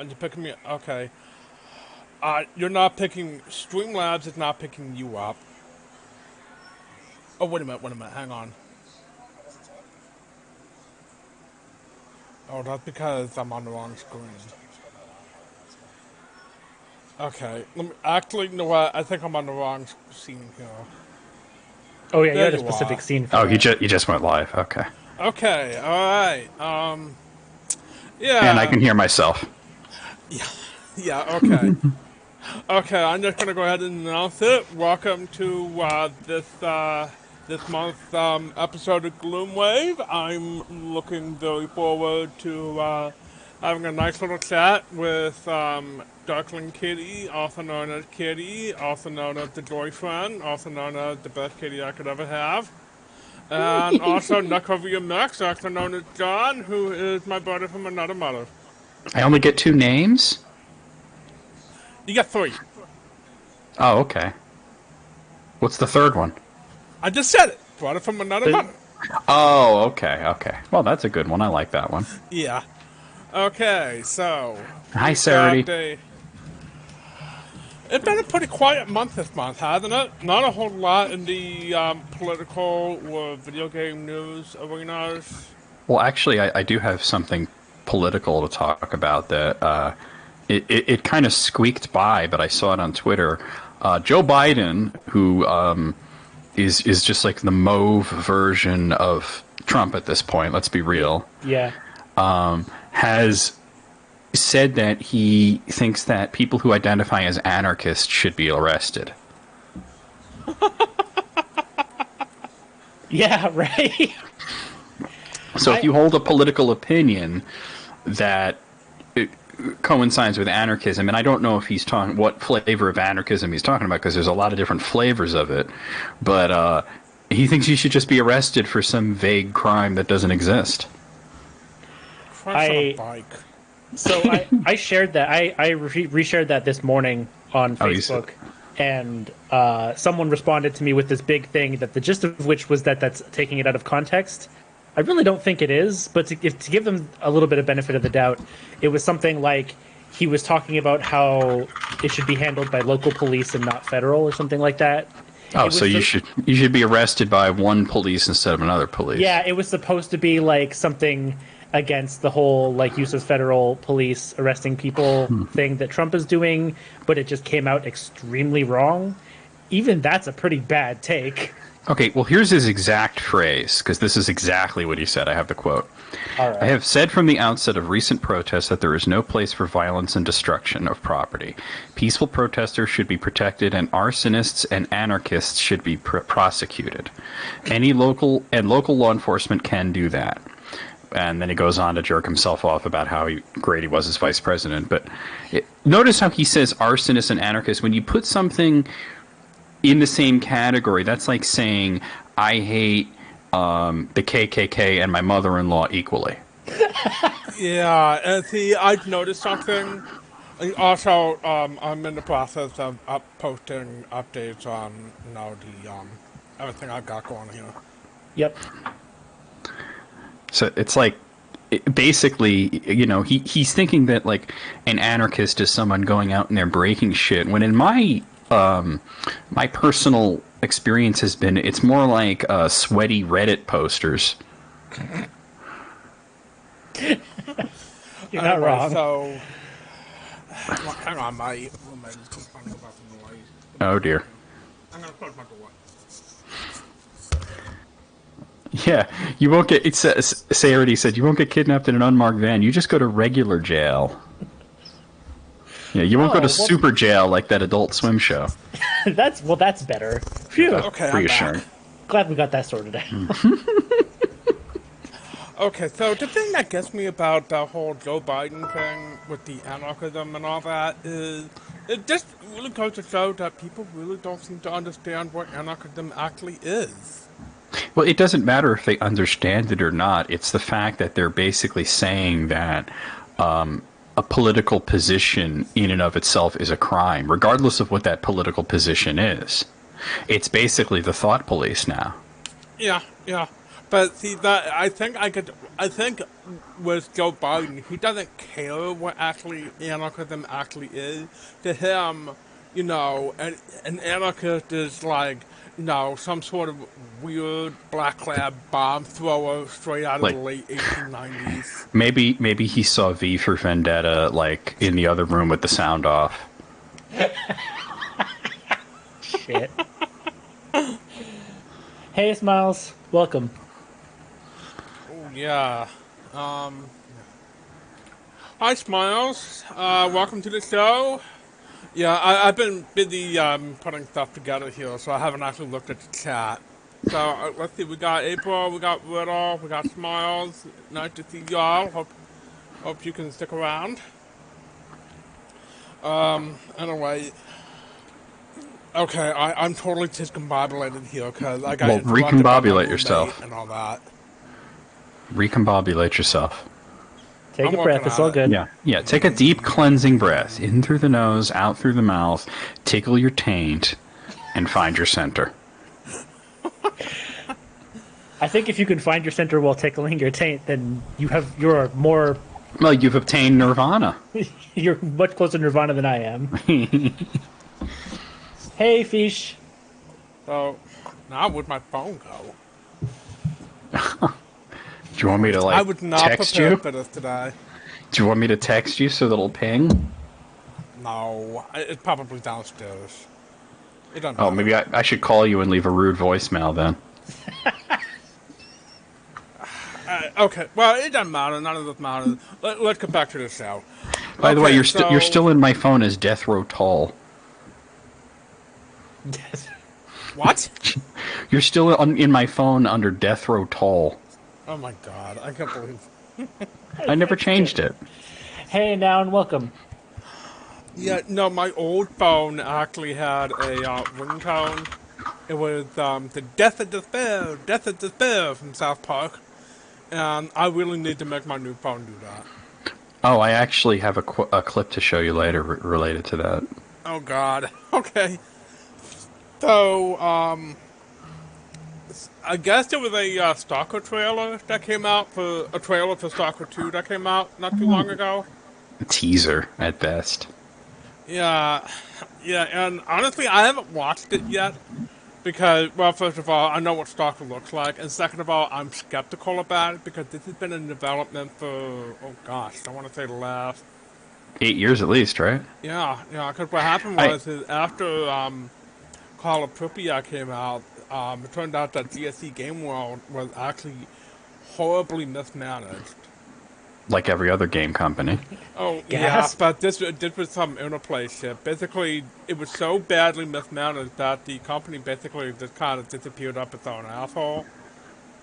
you're picking me. Okay. You're not picking. Streamlabs is not picking you up. Oh, wait a minute. Wait a minute. Hang on. Oh, that's because I'm on the wrong screen. Okay. Actually, you know what? I think I'm on the wrong scene here. Oh yeah, you There had a you are. specific scene for Oh, that. you just went live. Okay. Okay. All right. And I Yeah. can hear myself. Yeah. Yeah. Okay. Okay. I'm just gonna go ahead and announce it. Welcome to this month's episode of Gloomwave. I'm looking very forward to having a nice little chat with Darkling Kitty, also known as Kitty, also known as the boyfriend, also known as the best kitty I could ever have. And also Knucklevi Max, also known as John, who is my brother from another mother. I only get two names? You got three. Oh, okay. What's the third one? I just said it. Brother from another The- mother. Oh, okay, okay. Well, that's a good one. I like that one. Yeah. Okay, so Hi, we've Sarity. got it's been a pretty quiet month this month, hasn't it? Not a whole lot in the political or video game news arenas. Well, actually, I do have something political to talk about that it kind of squeaked by, but I saw it on Twitter. Joe Biden, who is just like the mauve version of Trump at this point, let's be real, yeah. has said that he thinks that people who identify as anarchists should be arrested. Yeah, right. So if you hold a political opinion that it coincides with anarchism, and I don't know if he's talking what flavor of anarchism he's talking about, because there's a lot of different flavors of it, but he thinks you should just be arrested for some vague crime that doesn't exist. Christ on a bike. So I shared that. I reshared that this morning on Oh, you said- Facebook, and someone responded to me with this big thing that the gist of which was that that's taking it out of context. I really don't think it is, but to give them a little bit of benefit of the doubt, it was something like he was talking about how it should be handled by local police and not federal, or something like that. Oh, It so was you should be arrested by one police instead of another police. Yeah, it was supposed to be like something against the whole like use of federal police arresting people thing that Trump is doing, but it just came out extremely wrong. Even that's a pretty bad take. Okay, well, here's his exact phrase, because this is exactly what he said. I have the quote. All right. I have said from the outset of recent protests that there is no place for violence and destruction of property. Peaceful protesters should be protected, and arsonists and anarchists should be prosecuted. Any local law enforcement can do that. And then he goes on to jerk himself off about how great he was as vice president. But notice how he says arsonists and anarchists. When you put something in the same category, that's like saying I hate the KKK and my mother-in-law equally. Yeah, and see, I've noticed something. Also, I'm in the process of posting updates on the everything I've got going here. Yep. So it's like, basically, he's thinking that like an anarchist is someone going out and they're breaking shit. When in my personal experience has been, it's more like sweaty Reddit posters. You're not wrong. So, hang on, my roommate is complaining about the noise. Oh dear. I'm gonna close my door. Yeah, you won't get. It says Sarity said you won't get kidnapped in an unmarked van. You just go to regular jail. Yeah, you won't go to super jail like that Adult Swim show. that's better. Phew. Okay, I'm Reassuring. back. Glad we got that sorted out. Okay, so the thing that gets me about the whole Joe Biden thing with the anarchism and all that is it just really goes to show that people really don't seem to understand what anarchism actually is. Well, it doesn't matter if they understand it or not. It's the fact that they're basically saying that a political position in and of itself is a crime, regardless of what that political position is. It's basically the thought police now. Yeah, yeah. But see that I think with Joe Biden, he doesn't care what actually anarchism actually is. To him, an anarchist is like, some sort of weird black lab bomb thrower straight out of the Like late 1890s. maybe he saw V for Vendetta like in the other room with the sound off. Shit. Hey, Smiles. Welcome. Yeah. Hi, Smiles. Welcome to the show. Yeah, I've been busy putting stuff together here, so I haven't actually looked at the chat. So let's see. We got April. We got Riddle. We got Smiles. Nice to see y'all. Hope you can stick around. Anyway. Okay, I'm totally discombobulated here because I got interrupted by my Recombobulate roommate yourself. and all that. Recombobulate yourself. Take I'm a breath. working It's on all it. good. Yeah. Take a deep cleansing breath in through the nose, out through the mouth. Tickle your taint, and find your center. I think if you can find your center while tickling your taint, then you're more. Well, you've obtained nirvana. You're much closer to Nirvana than I am. Hey, Fish. So now where'd my phone go? Do you want me to I was not text prepared you? for this today. Do you want me to text you so that it'll ping? No, it's probably downstairs. It doesn't Oh, matter. maybe I should call you and leave a rude voicemail then. Okay, well, it doesn't matter. None of this matters. Let's get back to the show. By the way, Okay, you're still in my phone as Death Row Tall. What? You're still in my phone under Death Row Tall. Oh my god, I can't believe. I never changed it. Hey, now and welcome. Yeah, no, my old phone actually had a ringtone. It was the Death of Despair from South Park. And I really need to make my new phone do that. Oh, I actually have a clip to show you later related to that. Oh god. Okay. So, I guess there was a Stalker trailer that came out for a trailer for Stalker 2 that came out not too long ago. A teaser at best. Yeah, and honestly, I haven't watched it yet because, well, first of all, I know what Stalker looks like, and second of all, I'm skeptical about it because this has been in development for, oh gosh, I want to say the last 8 years at least, right? Yeah, because what happened was is after Call of Pripyat came out, it turned out that GSC Game World was actually horribly mismanaged. Like every other game company. Oh, Gasp. yeah, but this was some interplay shit. Basically, it was so badly mismanaged that the company basically just kind of disappeared up its own asshole.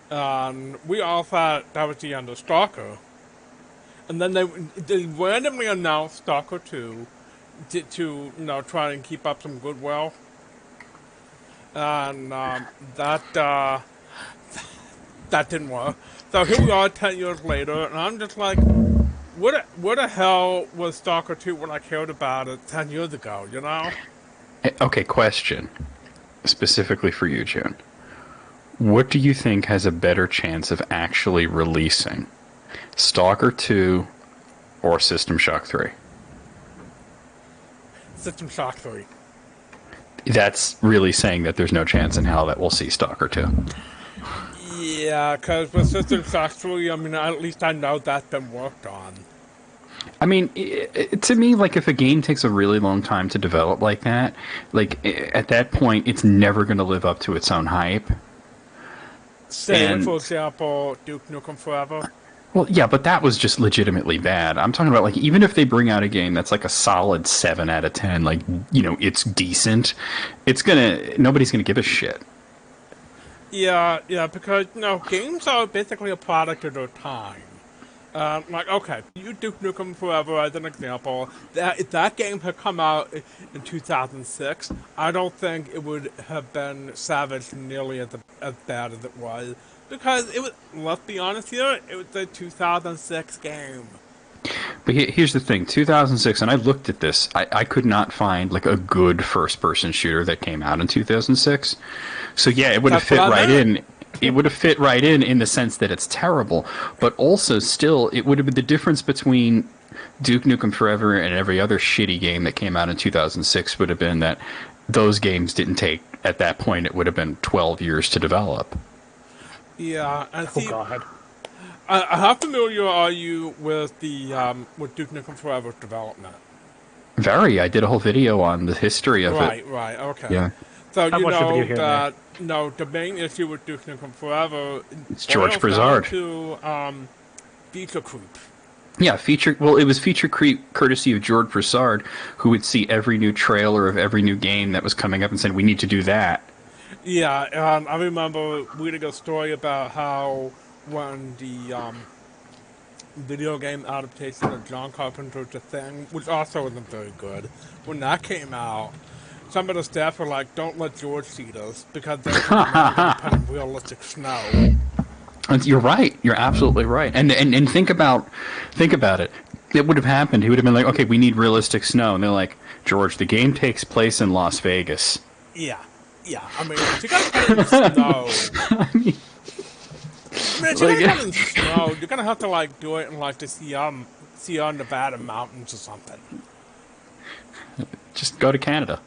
And we all thought that was the end of Stalker. And then they randomly announced Stalker 2 to try and keep up some goodwill. And that didn't work. So here we are 10 years later, and I'm just like, what the hell was Stalker 2 when I cared about it 10 years ago, you know? Okay, question. Specifically for you, June. What do you think has a better chance of actually releasing? Stalker 2 or System Shock 3? System Shock 3. That's really saying that there's no chance in hell that we'll see Stalker 2. Yeah, because with System Shock 3, I mean, at least I know that's been worked on. I mean, to me, like, if a game takes a really long time to develop like that, like, at that point, it's never going to live up to its own hype. Say, for example, Duke Nukem Forever. Well, yeah, but that was just legitimately bad. I'm talking about, like, even if they bring out a game that's like a solid 7 out of 10, like, it's decent, nobody's gonna give a shit. Yeah, because, games are basically a product of their time. Like, okay, you Duke Nukem Forever as an example. If that game had come out in 2006, I don't think it would have been savaged nearly as bad as it was. Because it was, let's be honest here, it was a 2006 game. But here's the thing, 2006, and I looked at this, I could not find, like, a good first-person shooter that came out in 2006. So, yeah, it would have fit right in. it would have fit right in the sense that it's terrible, but also still it would have been the difference between Duke Nukem Forever and every other shitty game that came out in 2006 would have been that those games didn't take, at that point, it would have been 12 years to develop. Yeah, and see, Oh God. how familiar are you with the with Duke Nukem Forever's development? Very. I did a whole video on the history of it. Right, okay. Yeah. So I've you watched the video know here and that the main issue with Duke Nukem Forever It's George boils down Broussard. to feature creep. Yeah, it was feature creep courtesy of George Broussard, who would see every new trailer of every new game that was coming up and said, we need to do that. Yeah, I remember reading a story about how when the video game adaptation of John Carpenter's The Thing, which also wasn't very good, when that came out, some of the staff were like, don't let George see this, because they're putting realistic snow. And you're right. You're absolutely right. And think about it. It would have happened. He would have been like, okay, we need realistic snow. And they're like, George, the game takes place in Las Vegas. Yeah. I mean, if you gotta put it in snow. I mean, if you're gonna put it in snow, you're gonna have to like do it in like the Sierra Nevada mountains or something. Just go to Canada.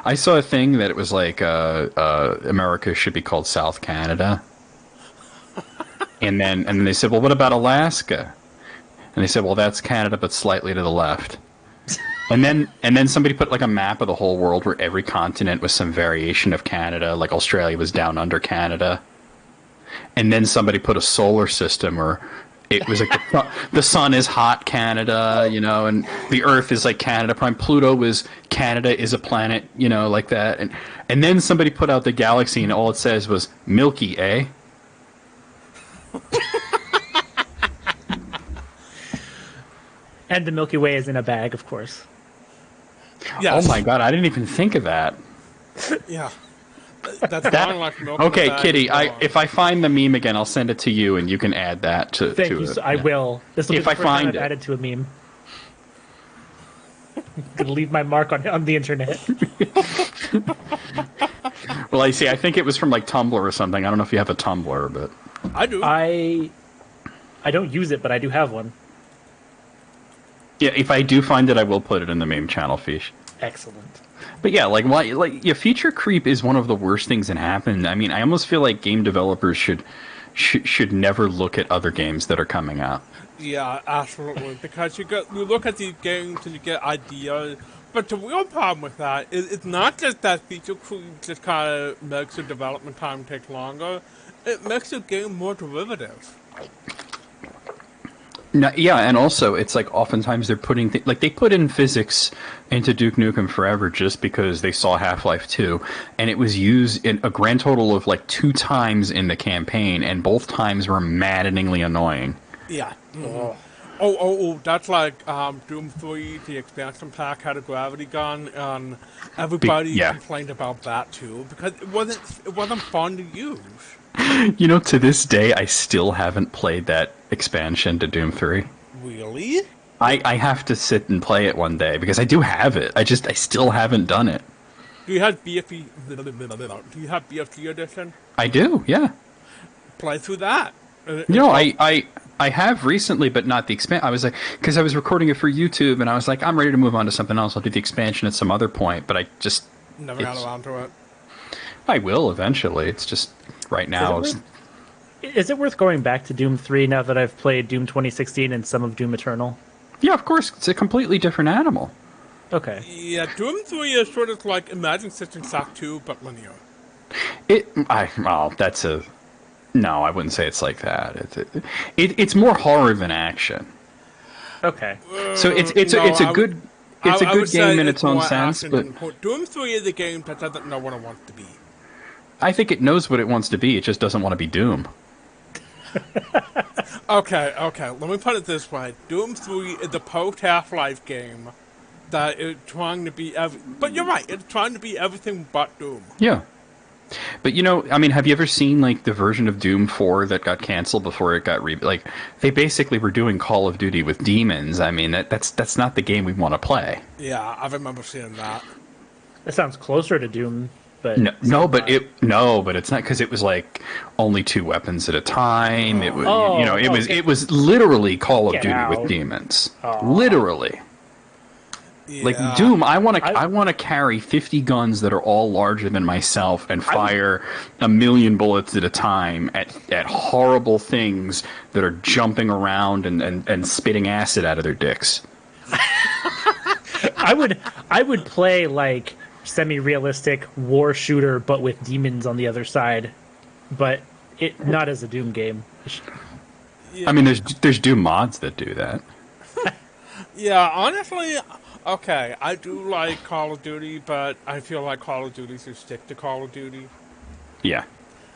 I saw a thing that it was like America should be called South Canada, and then they said, well, what about Alaska? And they said, well, that's Canada but slightly to the left. And then somebody put like a map of the whole world where every continent was some variation of Canada, like Australia was down under Canada. And then somebody put a solar system where it was like the sun is hot Canada, you know, and the Earth is like Canada prime. Pluto was Canada is a planet, you know, like that. And then somebody put out the galaxy and all it says was Milky, eh? And the Milky Way is in a bag, of course. Yes. Oh my god, I didn't even think of that. Yeah. That's not like milk in a Okay, bag Kitty, anymore. if I find the meme again, I'll send it to you and you can add that to Thank you. it. I will. This will be If the I first time find I've it. added to a meme. Gonna leave my mark on the internet. Well, I see. I think it was from like Tumblr or something. I don't know if you have a Tumblr, but I do. I don't use it, but I do have one. yeah, if I do find it, I will put it in the meme channel, Fish. Excellent. But yeah, yeah, feature creep is one of the worst things that happen. I mean, I almost feel like game developers should never look at other games that are coming out. Yeah, absolutely. Because you look at these games and you get ideas, but the real problem with that is it's not just that feature creep just kind of makes the development time take longer. It makes the game more derivative. No, yeah, and also it's like oftentimes they're putting like they put in physics into Duke Nukem Forever just because they saw Half-Life 2, and it was used in a grand total of like 2 times in the campaign, and both times were maddeningly annoying. Yeah. Mm-hmm. Oh, that's like Doom 3, the expansion pack had a gravity gun, and everybody yeah. complained about that too, because it wasn't fun to use. You know, to this day, I still haven't played that expansion to Doom 3. Really? I have to sit and play it one day because I do have it. I still haven't done it. Do you have BFG? Do you have BFG edition? I do, yeah. Play through that. You know, I have recently, but not the expansion. I was like, because I was recording it for YouTube, and I was like, I'm ready to move on to something else. I'll do the expansion at some other point, but I just Never got around to it. I will eventually. It's just right now. Is it worth going back to Doom 3 now that I've played Doom 2016 and some of Doom Eternal? Yeah, of course. It's a completely different animal. Okay. Yeah, Doom 3 is sort of like Imagine System Shock 2, but linear. That's a... No, I wouldn't say it's like that. It's more horror than action. Okay. So it's a good game in its own sense, but Doom 3 is a game that doesn't know what it wants to be. I think it knows what it wants to be. It just doesn't want to be Doom. Okay. Let me put it this way: Doom 3 is a post Half-Life game that is trying to be but you're right; it's trying to be everything but Doom. Yeah. But you know, I mean, have you ever seen like the version of Doom 4 that got canceled before it got like they basically were doing Call of Duty with demons. I mean, that's not the game we want to play. Yeah, I remember seeing that. That sounds closer to Doom But but it's not because it was like only 2 weapons at a time. It was it was literally Call of Duty with demons, literally. Yeah. Like Doom, I want to carry 50 guns that are all larger than myself and fire a million bullets at a time at horrible things that are jumping around and spitting acid out of their dicks. I would play like semi-realistic war shooter, but with demons on the other side, but not as a Doom game. Yeah. I mean, there's Doom mods that do that. Yeah, honestly, okay, I do like Call of Duty, but I feel like Call of Duty should stick to Call of Duty. Yeah.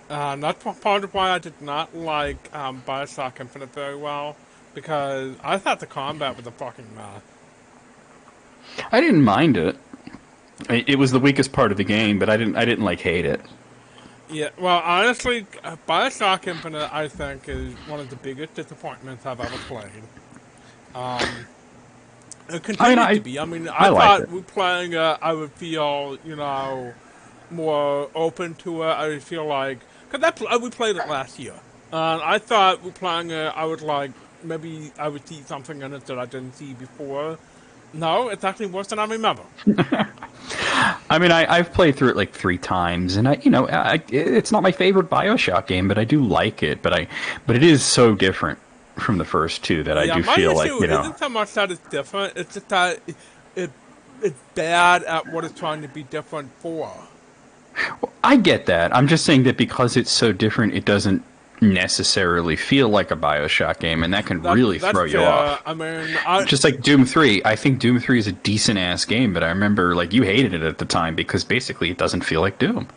That's part of why I did not like Bioshock Infinite very well, because I thought the combat was a fucking mess. I didn't mind it. It was the weakest part of the game, but I didn't like hate it. Yeah, well, honestly, Bioshock Infinite, I think, is one of the biggest disappointments I've ever played. It continues to be. I mean, I thought we playing it, I would feel, more open to it. I would feel like, because we played it last year, and I thought we playing it, I would like, maybe I would see something in it that I didn't see before. No, it's actually worse than I remember. I mean, I've played through it like 3 times, and it's not my favorite BioShock game, but I do like it. But it is so different from the first 2 that I do feel like it isn't so much that it's different; it's just that it's bad at what it's trying to be different for. Well, I get that. I'm just saying that because it's so different, it doesn't necessarily feel like a BioShock game, and that can really throw you off. I mean, just like Doom 3, I think Doom 3 is a decent ass game, but I remember like you hated it at the time because basically it doesn't feel like Doom.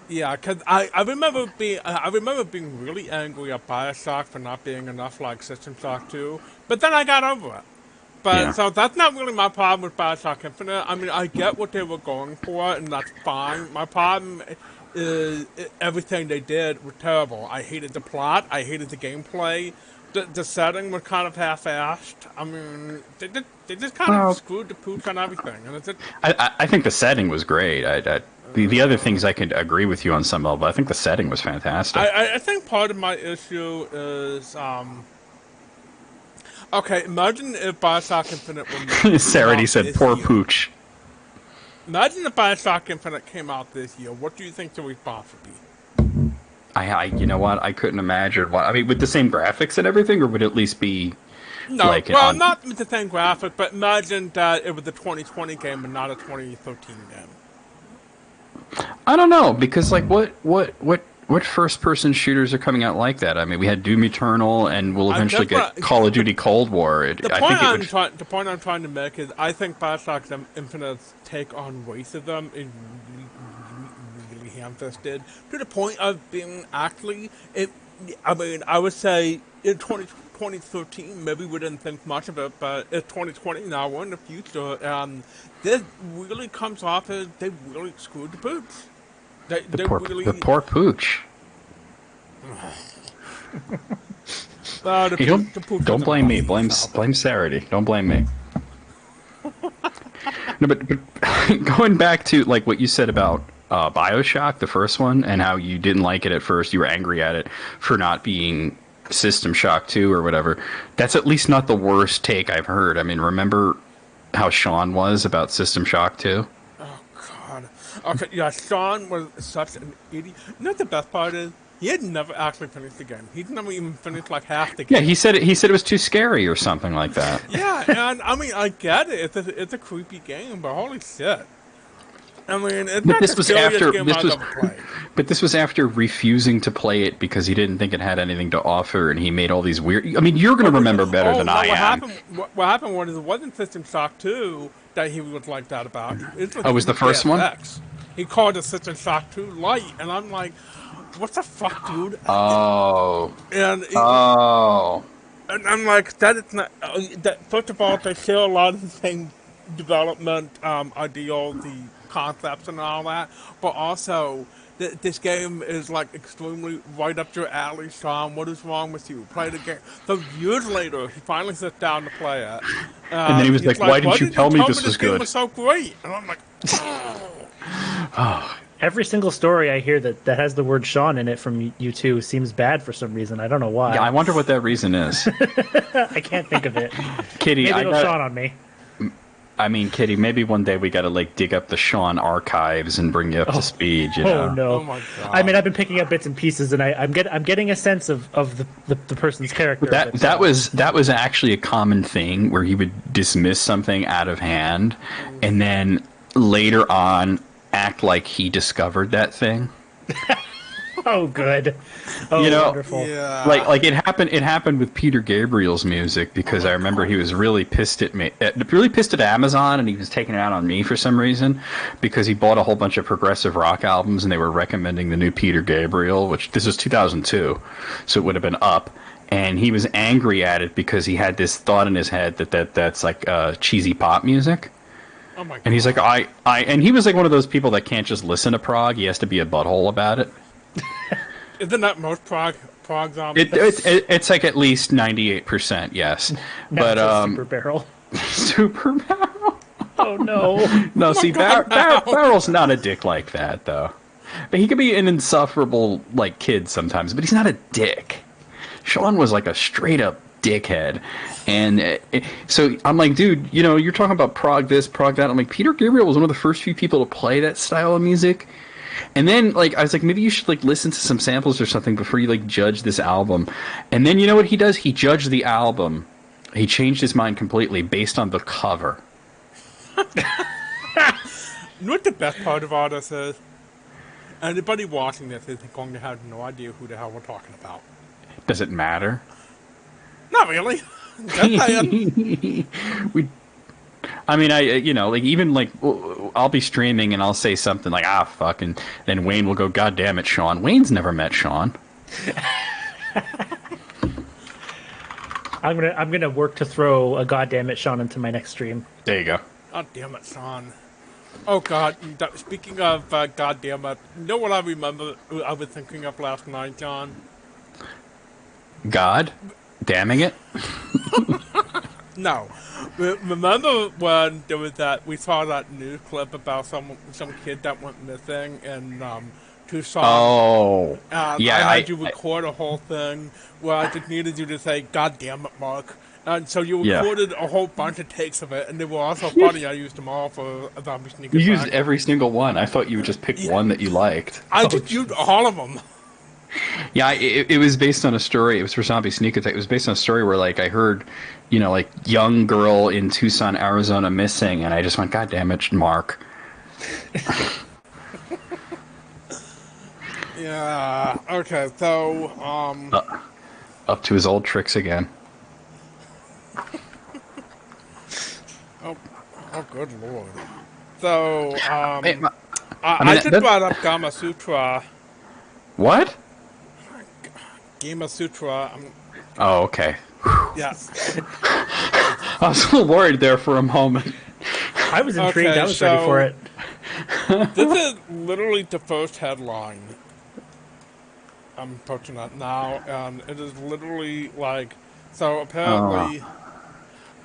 Yeah, because I remember being really angry at BioShock for not being enough like System Shock 2, but then I got over it. But so that's not really my problem with BioShock Infinite. I mean, I get what they were going for, and that's fine. My problem is everything they did was terrible. I hated the plot. I hated the gameplay. The setting was kind of half-assed. I mean, they just kind of screwed the pooch on everything. And I think the setting was great. The other things I could agree with you on some level, but I think the setting was fantastic. I think part of my issue is... okay, imagine if Bioshock Infinite were... Sarity said, poor pooch. Imagine if Bioshock Infinite came out this year. What do you think the response would be? You know what? I couldn't imagine what. I mean, with the same graphics and everything, or would it at least be no? Like not with the same graphic, but imagine that it was a 2020 game and not a 2013 game. I don't know, because like what first-person shooters are coming out like that? I mean, we had Doom Eternal, and we'll eventually get Call of Duty Cold War. The point I'm trying to make is, I think Bioshock Infinite's take on racism is really ham-fisted, to the point of being actually... I mean, I would say in 2013, maybe we didn't think much of it, but it's 2020 now, we're in the future, and this really comes off as they really screwed the pooch. The poor pooch. Don't blame me. Blame Sarity. Don't blame me. No, but going back to like what you said about BioShock, the first one, and how you didn't like it at first, you were angry at it for not being System Shock 2 or whatever. That's at least not the worst take I've heard. I mean, remember how Sean was about System Shock 2? Okay, yeah, Sean was such an idiot. You know what the best part is? He had never actually finished the game. He'd never even finished like half the game. Yeah, he said it was too scary or something like that. Yeah, and I mean, I get it. It's a creepy game, but holy shit. I mean, it's not the scariest game I've ever played. But this was after refusing to play it because he didn't think it had anything to offer, and he made all these weird... I mean, you're going to remember better than I am. What happened was, it wasn't System Shock 2 that he was like that about. It was the first one? He called it System Shock 2 Light, and I'm like, what the fuck, dude? Oh. And I'm like, that is not... first of all, they share a lot of the same development ideals, the concepts and all that, but also... This game is like extremely right up your alley, Sean. What is wrong with you? Play the game. So years later, he finally sits down to play it. And then he was like, why didn't you tell me this was good? Game was so great. And I'm like, oh, Every single story I hear that has the word Sean in it from you two seems bad for some reason. I don't know why. Yeah, I wonder what that reason is. I can't think of it. Kitty, Maybe I it'll got. Sean on me. I mean, Kitty, maybe one day we got to like dig up the Sean archives and bring you up to speed. You know? Oh no! Oh my God. I mean, I've been picking up bits and pieces, and I'm getting a sense of the person's character. That was actually a common thing where he would dismiss something out of hand, and then later on act like he discovered that thing. Oh, good. Oh, You know, wonderful. Yeah. Like it happened with Peter Gabriel's music, because I remember he was really pissed at me, really pissed at Amazon, and he was taking it out on me for some reason, because he bought a whole bunch of progressive rock albums and they were recommending the new Peter Gabriel, which this was 2002, so it would have been up, and he was angry at it because he had this thought in his head that's like cheesy pop music. Oh my God. And he's like, and he was like one of those people that can't just listen to prog; he has to be a butthole about it. Isn't that most prog zombies? It's like at least 98%, yes. Now But it's a super barrel. Super Barrel. Oh no! No, see, God, no. Barrel's not a dick like that, though. But he could be an insufferable like kid sometimes, but he's not a dick. Sean was like a straight up dickhead, and so I'm like, dude, you know, you're talking about prog this, prog that. I'm like, Peter Gabriel was one of the first few people to play that style of music. And then, like, I was like, maybe you should, like, listen to some samples or something before you, like, judge this album. And then, you know what he does? He judged the album. He changed his mind completely based on the cover. You know what the best part of all this is? Anybody watching this is going to have no idea who the hell we're talking about. Does it matter? Not really. Just saying. I mean, you know, like, even, like, I'll be streaming and I'll say something like, fuck, and then Wayne will go, God damn it, Sean. Wayne's never met Sean. I'm gonna work to throw a goddamn it Sean into my next stream. There you go. God damn it, Sean. Oh God, speaking of God damn it, you know what I remember I was thinking of last night, John? God? Damning it? No. Remember when there was we saw that news clip about some kid that went missing in Tucson? Oh. Yeah, I had you record a whole thing where I just needed you to say, God damn it, Mark. And so you recorded a whole bunch of takes of it, and they were also funny. I used them all for a Zombie Sneak You Attack. used every single one. I thought you would just pick one that you liked. I just used all of them. Yeah, it was based on a story. It was for Zombie Sneak Attack. It was based on a story where, like, I heard, you know, like, young girl in Tucson, Arizona missing, and I just went, God damn it, Mark. Yeah. Okay. So, Up to his old tricks again. oh, good lord. So, Man, I just brought up Gama Sutra. What? Gama Sutra. Oh, okay. Yes. I was a little worried there for a moment. I was intrigued. Okay, I was ready for it. This is literally the first headline. I'm posting that now, and it is literally like, so apparently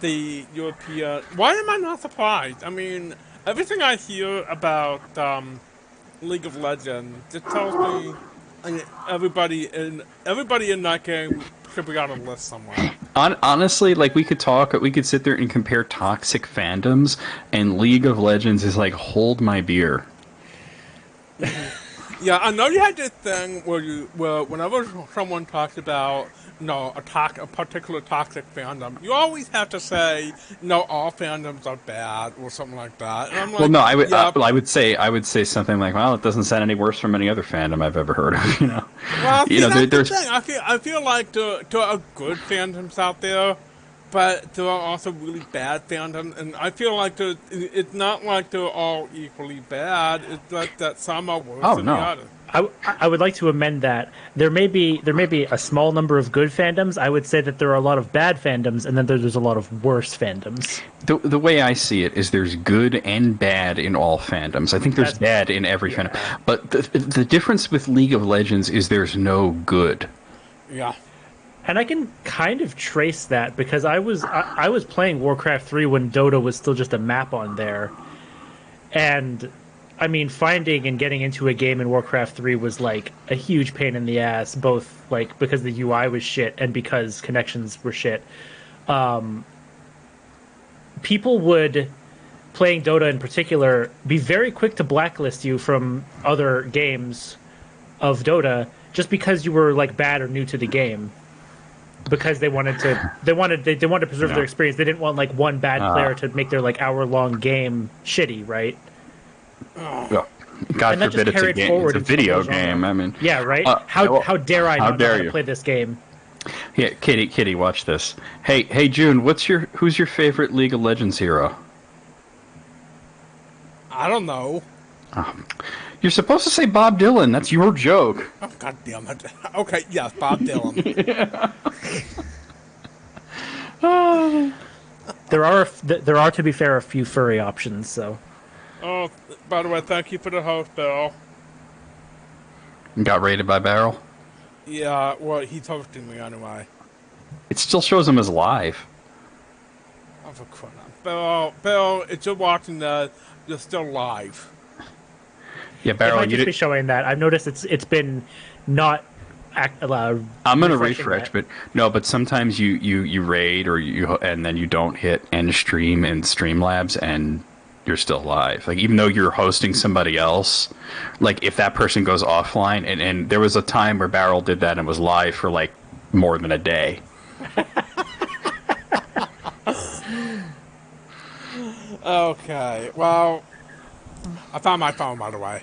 the European... Why am I not surprised? I mean, everything I hear about League of Legends just tells me, I mean, everybody in that game should be on a list somewhere. Honestly, like, we could sit there and compare toxic fandoms, and League of Legends is like, hold my beer. Yeah, I know you had this thing where whenever someone talks about, a particular toxic fandom, you always have to say, no, all fandoms are bad, or something like that. And I'm like, Well, no, I would, yeah, I would say something like, well, it doesn't sound any worse from any other fandom I've ever heard of, you know. well, see, You know, that's there's the thing. I feel like there are good fandoms out there, but there are also really bad fandoms, and I feel like it's not like they're all equally bad. It's like that some are worse than the others. I would like to amend that. There may be a small number of good fandoms. I would say that there are a lot of bad fandoms, and then there's a lot of worse fandoms. The way I see it is there's good and bad in all fandoms. I think there's bad in every fandom. But the difference with League of Legends is there's no good. Yeah. And I can kind of trace that because I was playing Warcraft 3 when Dota was still just a map on there. And I mean, finding and getting into a game in Warcraft 3 was like a huge pain in the ass, both like because the UI was shit and because connections were shit. People would, playing Dota in particular, be very quick to blacklist you from other games of Dota just because you were like bad or new to the game. Because they wanted to preserve their experience. They didn't want like one bad player to make their like hour-long game shitty, right? Yeah. God And forbid it's a game. It's a video game. I mean, yeah, right. How dare I not know how to play this game? Yeah, Kitty, watch this. Hey, June, who's your favorite League of Legends hero? I don't know. You're supposed to say Bob Dylan. That's your joke. Oh, God damn it. Okay, yes, Bob Dylan. There are, to be fair, a few furry options. So. Oh, by the way, thank you for the host, Bill. Got raided by Barrel? Yeah, well, he's hosting me anyway. It still shows him as live. Oh, for crying out. Bill, if you're watching that, you're still live. Yeah, It Barrel, might just be showing that. I've noticed it's been not. I'm gonna refresh, but sometimes you raid and then you don't hit end stream in Streamlabs and you're still live. Like even though you're hosting somebody else, like if that person goes offline and there was a time where Barrel did that and was live for like more than a day. Okay, well, I found my phone, by the way.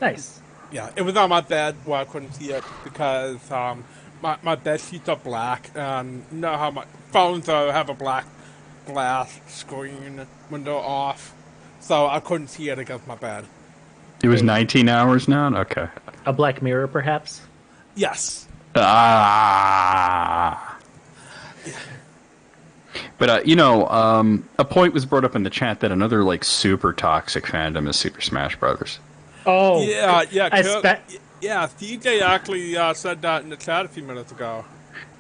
Nice. Yeah, it was on my bed where I couldn't see it because my bed sheets are black, and you know how my phones have a black glass screen window off, so I couldn't see it against my bed. It was 19 hours now? Okay. A Black Mirror, perhaps? Yes. Ah. But, a point was brought up in the chat that another, like, super toxic fandom is Super Smash Brothers. Oh. Yeah, CJ actually said that in the chat a few minutes ago.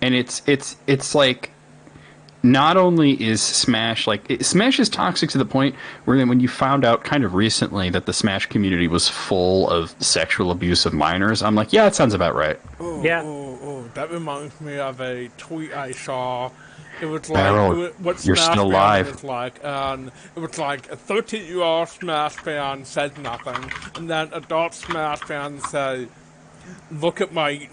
And it's like, not only is Smash, Smash is toxic to the point where then when you found out kind of recently that the Smash community was full of sexual abuse of minors, I'm like, yeah, that sounds about right. Oh, yeah. That reminds me of a tweet I saw. It was like Barrel, what you're Smash still fan live. was like, and it was like a 13-year-old Smash fan said nothing, and then adult Smash fans say, "Look at my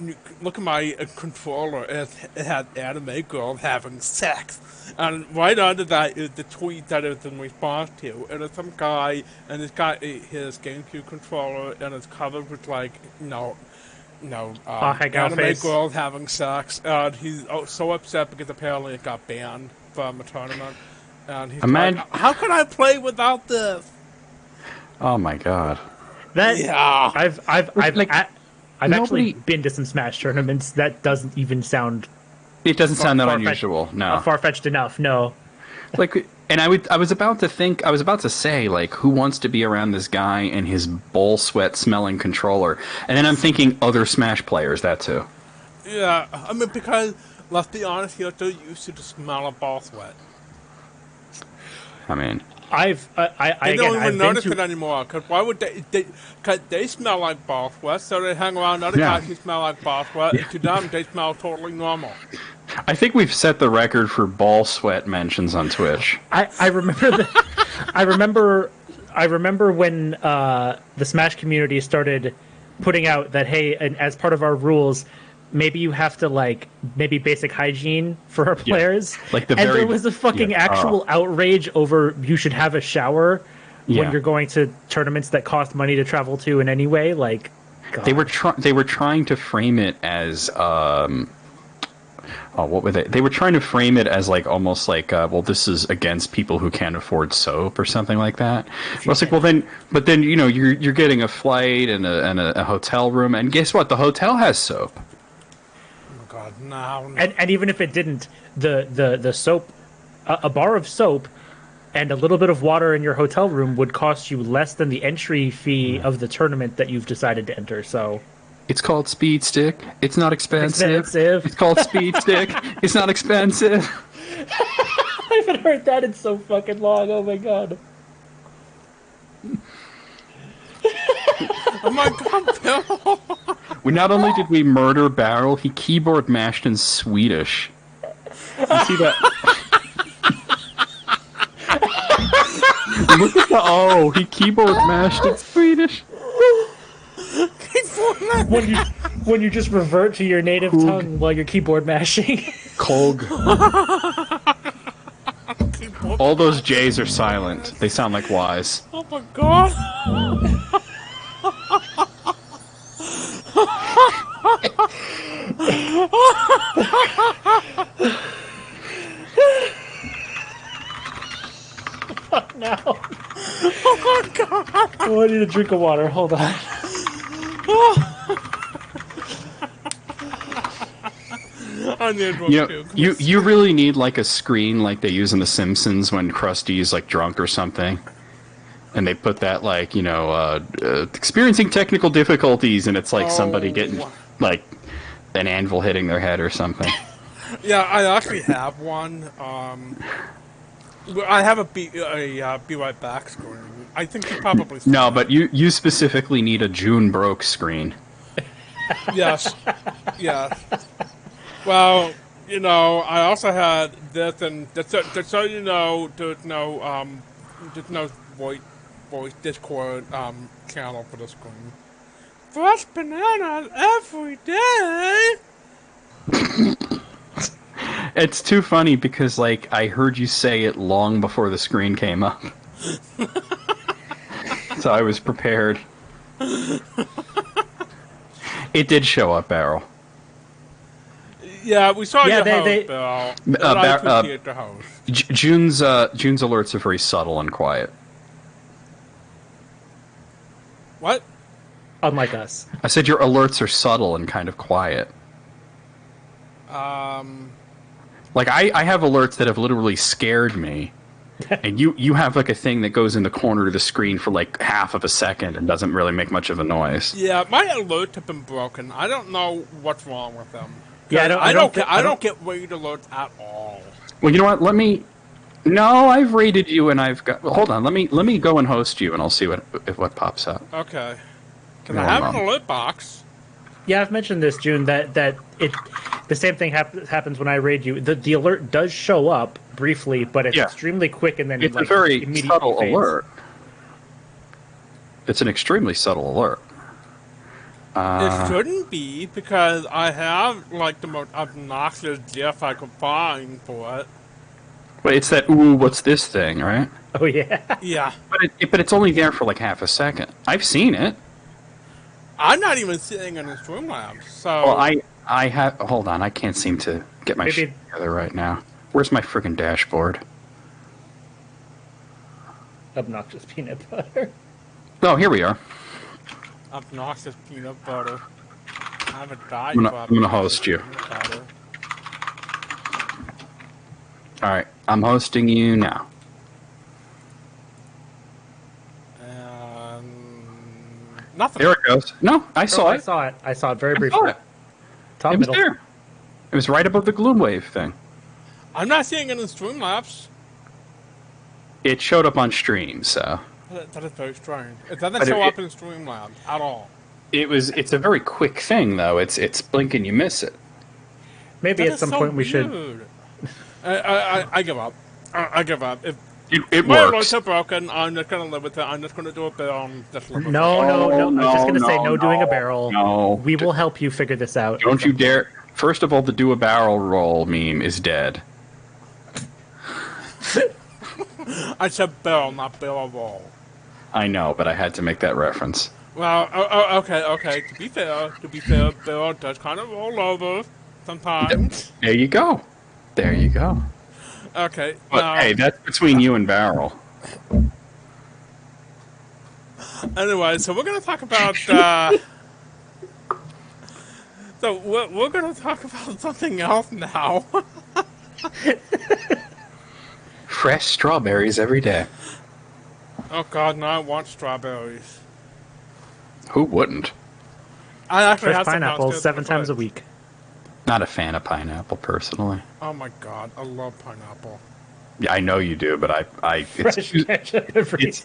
controller. It had anime girls having sex." And right under that is the tweet that it was in response to, and it's some guy, and he's got his GameCube controller, and it's covered with like anime girls having sex, and he's so upset because apparently it got banned from a tournament. And he's like, "How can I play without this?" Oh my god! I've actually been to some Smash tournaments. That doesn't even sound. It doesn't sound that unusual. No, far-fetched enough. No. And I was about to say, like, who wants to be around this guy and his bowl sweat smelling controller? And then I'm thinking other Smash players, that too. Yeah, I mean, because, let's be honest, you're so used to the smell of ball sweat. I mean... I don't even notice it anymore, because why would because they smell like ball sweat, so they hang around other guys who smell like ball sweat, and to them, they smell totally normal. I think we've set the record for ball sweat mentions on Twitch. I remember I remember when the Smash community started putting out that, hey, and as part of our rules, maybe you have to maybe basic hygiene for our players. There was a fucking actual outrage over you should have a shower when you're going to tournaments that cost money to travel to in any way. Like, God. They were trying to frame it as what were they? They were trying to frame it as almost well, this is against people who can't afford soap or something like that. I was like, well, then you're getting a flight and a hotel room, and guess what? The hotel has soap. God, no. And even if it didn't, the soap, a bar of soap and a little bit of water in your hotel room would cost you less than the entry fee of the tournament that you've decided to enter. So it's called Speed Stick. It's not expensive. It's called Speed Stick. It's not expensive. I haven't heard that in so fucking long. Oh my god. Oh my god, Bill! We not only did we murder Barrel, he keyboard mashed in Swedish. You see that? Look at the O. He keyboard mashed in Swedish. When you just revert to your native tongue while you're keyboard mashing. Kog. All those J's are silent. They sound like Y's. Oh my god! Fuck now. Oh my god! Oh, I need a drink of water. Hold on. I need one You know, too. you really need like a screen like they use in The Simpsons when Krusty's like drunk or something, and they put that like experiencing technical difficulties, and it's like somebody getting like an anvil hitting their head or something. Yeah, I actually have one. I have a be right back screen. I think you probably No, but you specifically need a June broke screen. Yes. Yes. Well, you know, I also had this, and just so you know, there's no voice Discord channel for the screen. Fresh bananas every day. It's too funny because like I heard you say it long before the screen came up. So I was prepared. It did show up, Barrel. Yeah, we saw Yeah, your they- host, Bill. And I appreciate the host. June's alerts are very subtle and quiet. What? Unlike us. I said your alerts are subtle and kind of quiet. Like I have alerts that have literally scared me, and you have like a thing that goes in the corner of the screen for like half of a second and doesn't really make much of a noise. Yeah, my alerts have been broken. I don't know what's wrong with them. Yeah, I don't get raid alerts at all. Well, you know what? No, I've rated you, and I've got. Well, hold on. Let me go and host you, and I'll see what pops up. Okay. Because One I have an moment. alert box. Yeah, I've mentioned this, June, that the same thing happens when I raid you. The alert does show up briefly, but it's Yeah. extremely quick, and then It's like, a very immediately subtle fades. alert. It's an extremely subtle alert. It shouldn't be, because I have, like, the most obnoxious GIF I could find for it. But it's that ooh, what's this thing, right? Oh yeah. Yeah. But it's only there for like half a second. I've seen it. I'm not even sitting in the Streamlabs, so... Well, I have. Hold on, I can't seem to get my shit together right now. Where's my friggin' dashboard? Obnoxious peanut butter. Oh, here we are. Obnoxious peanut butter. I haven't died I'm for gonna host you. peanut butter. All right, I'm hosting you now. Nothing. There it goes. No, I saw I it. saw it. I saw it very I briefly. saw it. Top It was middle. there. It was right above the GLOOMWAVE thing. I'm not seeing it in Streamlabs. It showed up on stream, so That is very strange. It doesn't But show it- up in Streamlabs at all. it's a very quick thing though. It's blink and you miss it. Maybe That at is some so point we should. weird. I give up. I give up. If It my works. alerts are broken, I'm just gonna live with it. I'm just gonna do a bit on this. No, no, no. I was just gonna say no doing a barrel. No. We will help you figure this out. Don't you dare. First of all, the do a barrel roll meme is dead. I said bill, not billable. I know, but I had to make that reference. Well, okay. To be fair, Bill does kind of roll over sometimes. There you go. There you go. Okay. But hey, that's between you and Barrel. Anyway, so we're gonna talk about. So we're gonna talk about something else now. Fresh strawberries every day. Oh God, no! I want strawberries. Who wouldn't? I actually Fresh have some pineapples downstairs 7 in the times a fridge. week. Not a fan of pineapple, personally. Oh my God, I love pineapple. Yeah, I know you do, but Fresh ketchup every it's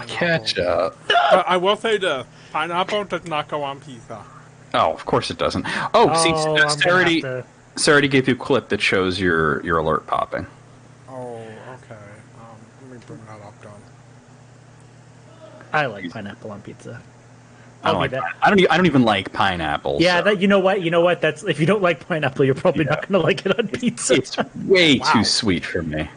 ketchup. But I will say this: pineapple does not go on pizza. Oh, of course it doesn't. Oh, see, Oh, I'm gonna have to. Sarah already gave you a clip that shows your alert popping. Oh, okay. Let me bring that up, then. I like pineapple on pizza. I don't I'll be like. that. I don't even like pineapple. Yeah, so. that you know what? That's if you don't like pineapple, you're probably not gonna like it on pizza. It's way Wow. too sweet for me.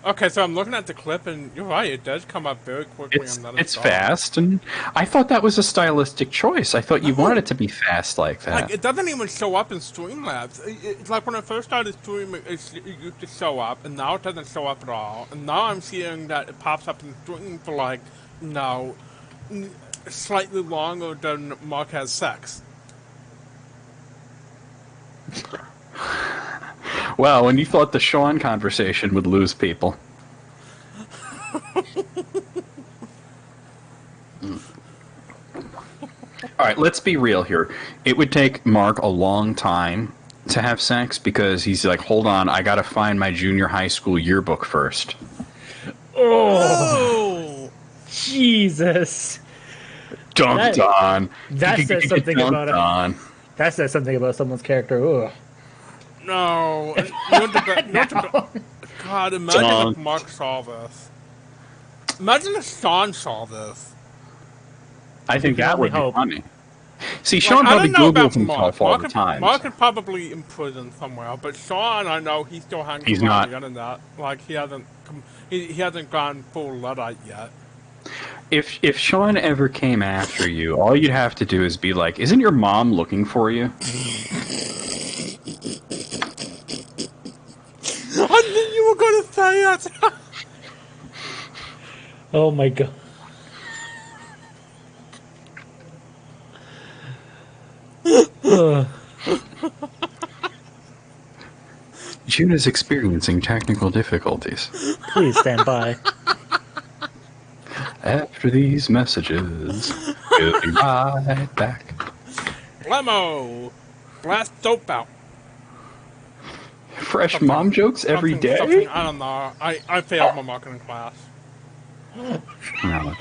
Okay, so I'm looking at the clip, and you're right. It does come up very quickly. It's fast, and I thought that was a stylistic choice. I thought you wanted it to be fast like that. Like, it doesn't even show up in Streamlabs. It's like when I first started streaming, it used to show up, and now it doesn't show up at all. And now I'm seeing that it pops up in stream for, like, slightly longer than Mark has sex. Well, when you thought the Sean conversation would lose people. All right, let's be real here. It would take Mark a long time to have sex because he's like, hold on, I gotta find my junior high school yearbook first. Oh! Jesus. Dunked on. That says something about it. on. That says something about someone's character. Ooh. No. God, imagine if Mark saw this. Imagine if Sean saw this. I think that would be hope. funny. See, Sean I probably don't know about Googles himself all the time. Mark is probably in prison somewhere, but Sean, I know he still hangs He's around not. the internet. Like, he hasn't gone full Luddite yet. If Sean ever came after you, all you'd have to do is be like, isn't your mom looking for you? I knew you were going to say it! Oh my god. June is experiencing technical difficulties. Please stand by. After these messages, we'll be right back. Lemo! Blast dope out. Fresh mom jokes every day? I don't know. I failed my marketing class. No.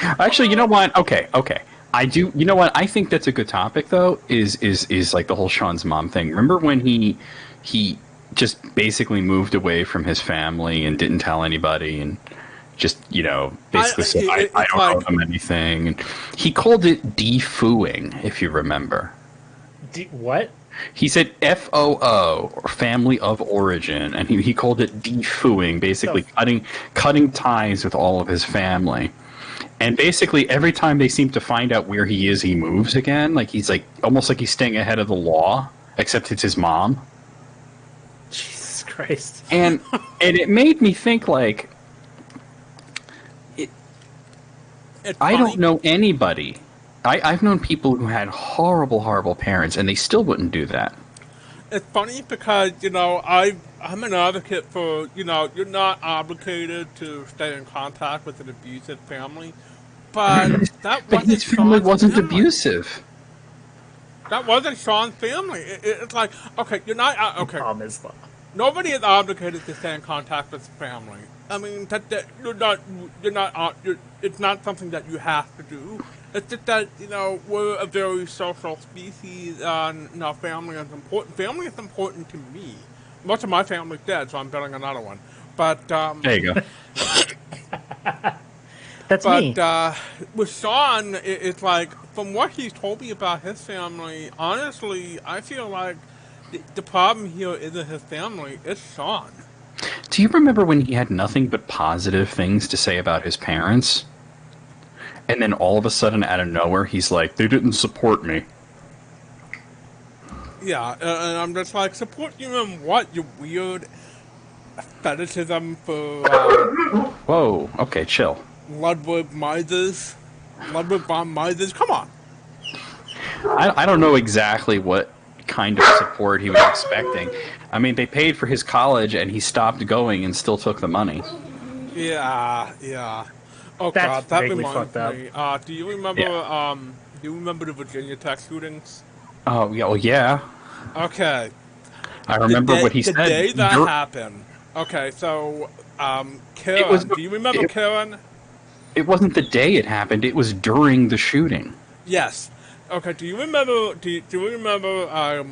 Actually, you know what? Okay. I do. You know what? I think that's a good topic, though. Is like the whole Sean's mom thing. Remember when he just basically moved away from his family and didn't tell anybody and just basically said I don't owe them anything. And he called it defooing, if you remember. What? He said FOO, or family of origin, and he called it defooing, basically cutting ties with all of his family. And basically, every time they seem to find out where he is, he moves again. Like he's almost like he's staying ahead of the law, except it's his mom. Jesus Christ! And it made me think like, I don't know anybody. I've known people who had horrible parents, and they still wouldn't do that. It's funny because, I'm an advocate for, you're not obligated to stay in contact with an abusive family, but But his family wasn't abusive. That wasn't Sean's family. It's like, okay, you're not, okay. Islam. Nobody is obligated to stay in contact with family. I mean, it's not something that you have to do. It's just that, we're a very social species, and, family is important. Family is important to me. Most of my family's dead, so I'm building another one. But, there you go. That's me. But, with Sean, it's like, from what he's told me about his family, honestly, I feel like the problem here isn't his family, it's Sean. Do you remember when he had nothing but positive things to say about his parents? And then all of a sudden, out of nowhere, he's like, they didn't support me. Yeah, and I'm just like, support you in what? You weird fetishism for, Whoa, okay, chill. Ludwig Misers? Ludwig von Misers? Come on! I don't know exactly what kind of support he was expecting. I mean, they paid for his college, and he stopped going and still took the money. Yeah. Oh That's god, that vaguely reminds fucked me. Do you remember? Do you remember the Virginia Tech shootings? Oh yeah, well yeah. Okay. I remember what he The said. day that happened. Okay, so Karen, do you remember Karen? It wasn't the day it happened. It was during the shooting. Yes. Okay. Do you remember? Do you remember?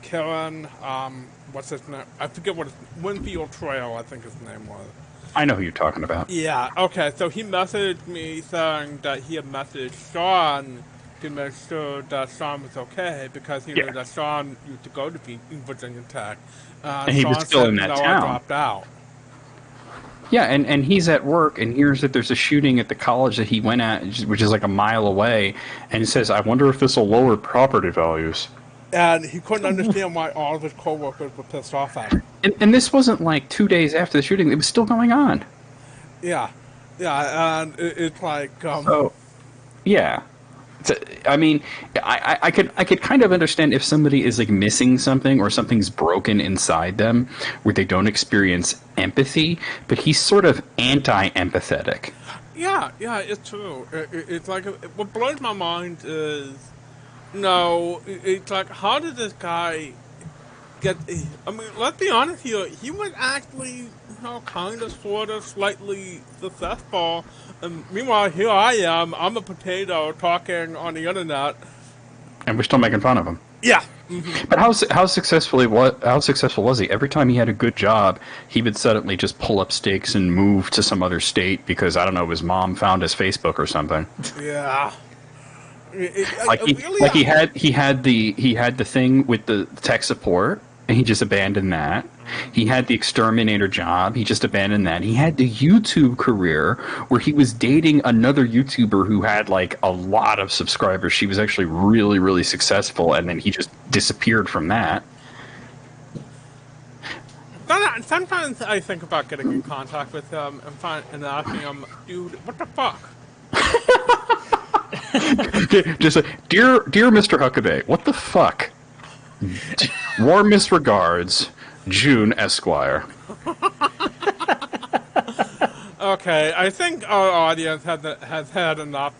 Karen. What's his name? I forget what his Winfield Trail. I think his name was. I know who you're talking about. Yeah. Okay. So he messaged me saying that he had messaged Sean to make sure that Sean was okay because he knew that Sean used to go to Virginia Tech. And he Sean was still said, in that no, town. I dropped out. Yeah, and he's at work and hears that there's a shooting at the college that he went at, which is like a mile away, and he says, I wonder if this will lower property values. And he couldn't understand why all of his coworkers were pissed off at him. And this wasn't like 2 days after the shooting. It was still going on. Yeah. Yeah, and it's like... So, yeah. I mean, I could kind of understand if somebody is like missing something or something's broken inside them where they don't experience empathy, but he's sort of anti-empathetic. Yeah, it's true. It's like, what blows my mind is, no, it's like, how did this guy get, I mean, let's be honest here, he was actually, kind of, sort of, slightly successful. And meanwhile, here I am, I'm a potato talking on the internet. And we're still making fun of him. Yeah. Mm-hmm. But how successful was he? Every time he had a good job, he would suddenly just pull up stakes and move to some other state because, I don't know, his mom found his Facebook or something. Yeah. He had the thing with the tech support, and he just abandoned that. He had the exterminator job. He just abandoned that. He had the YouTube career where he was dating another YouTuber who had like a lot of subscribers. She was actually really, really successful, and then he just disappeared from that. Sometimes I think about getting in contact with him and asking him, dude, what the fuck? Just like, dear Mr. Huckabee, what the fuck? Warmest regards, June Esquire. Okay, I think our audience has had enough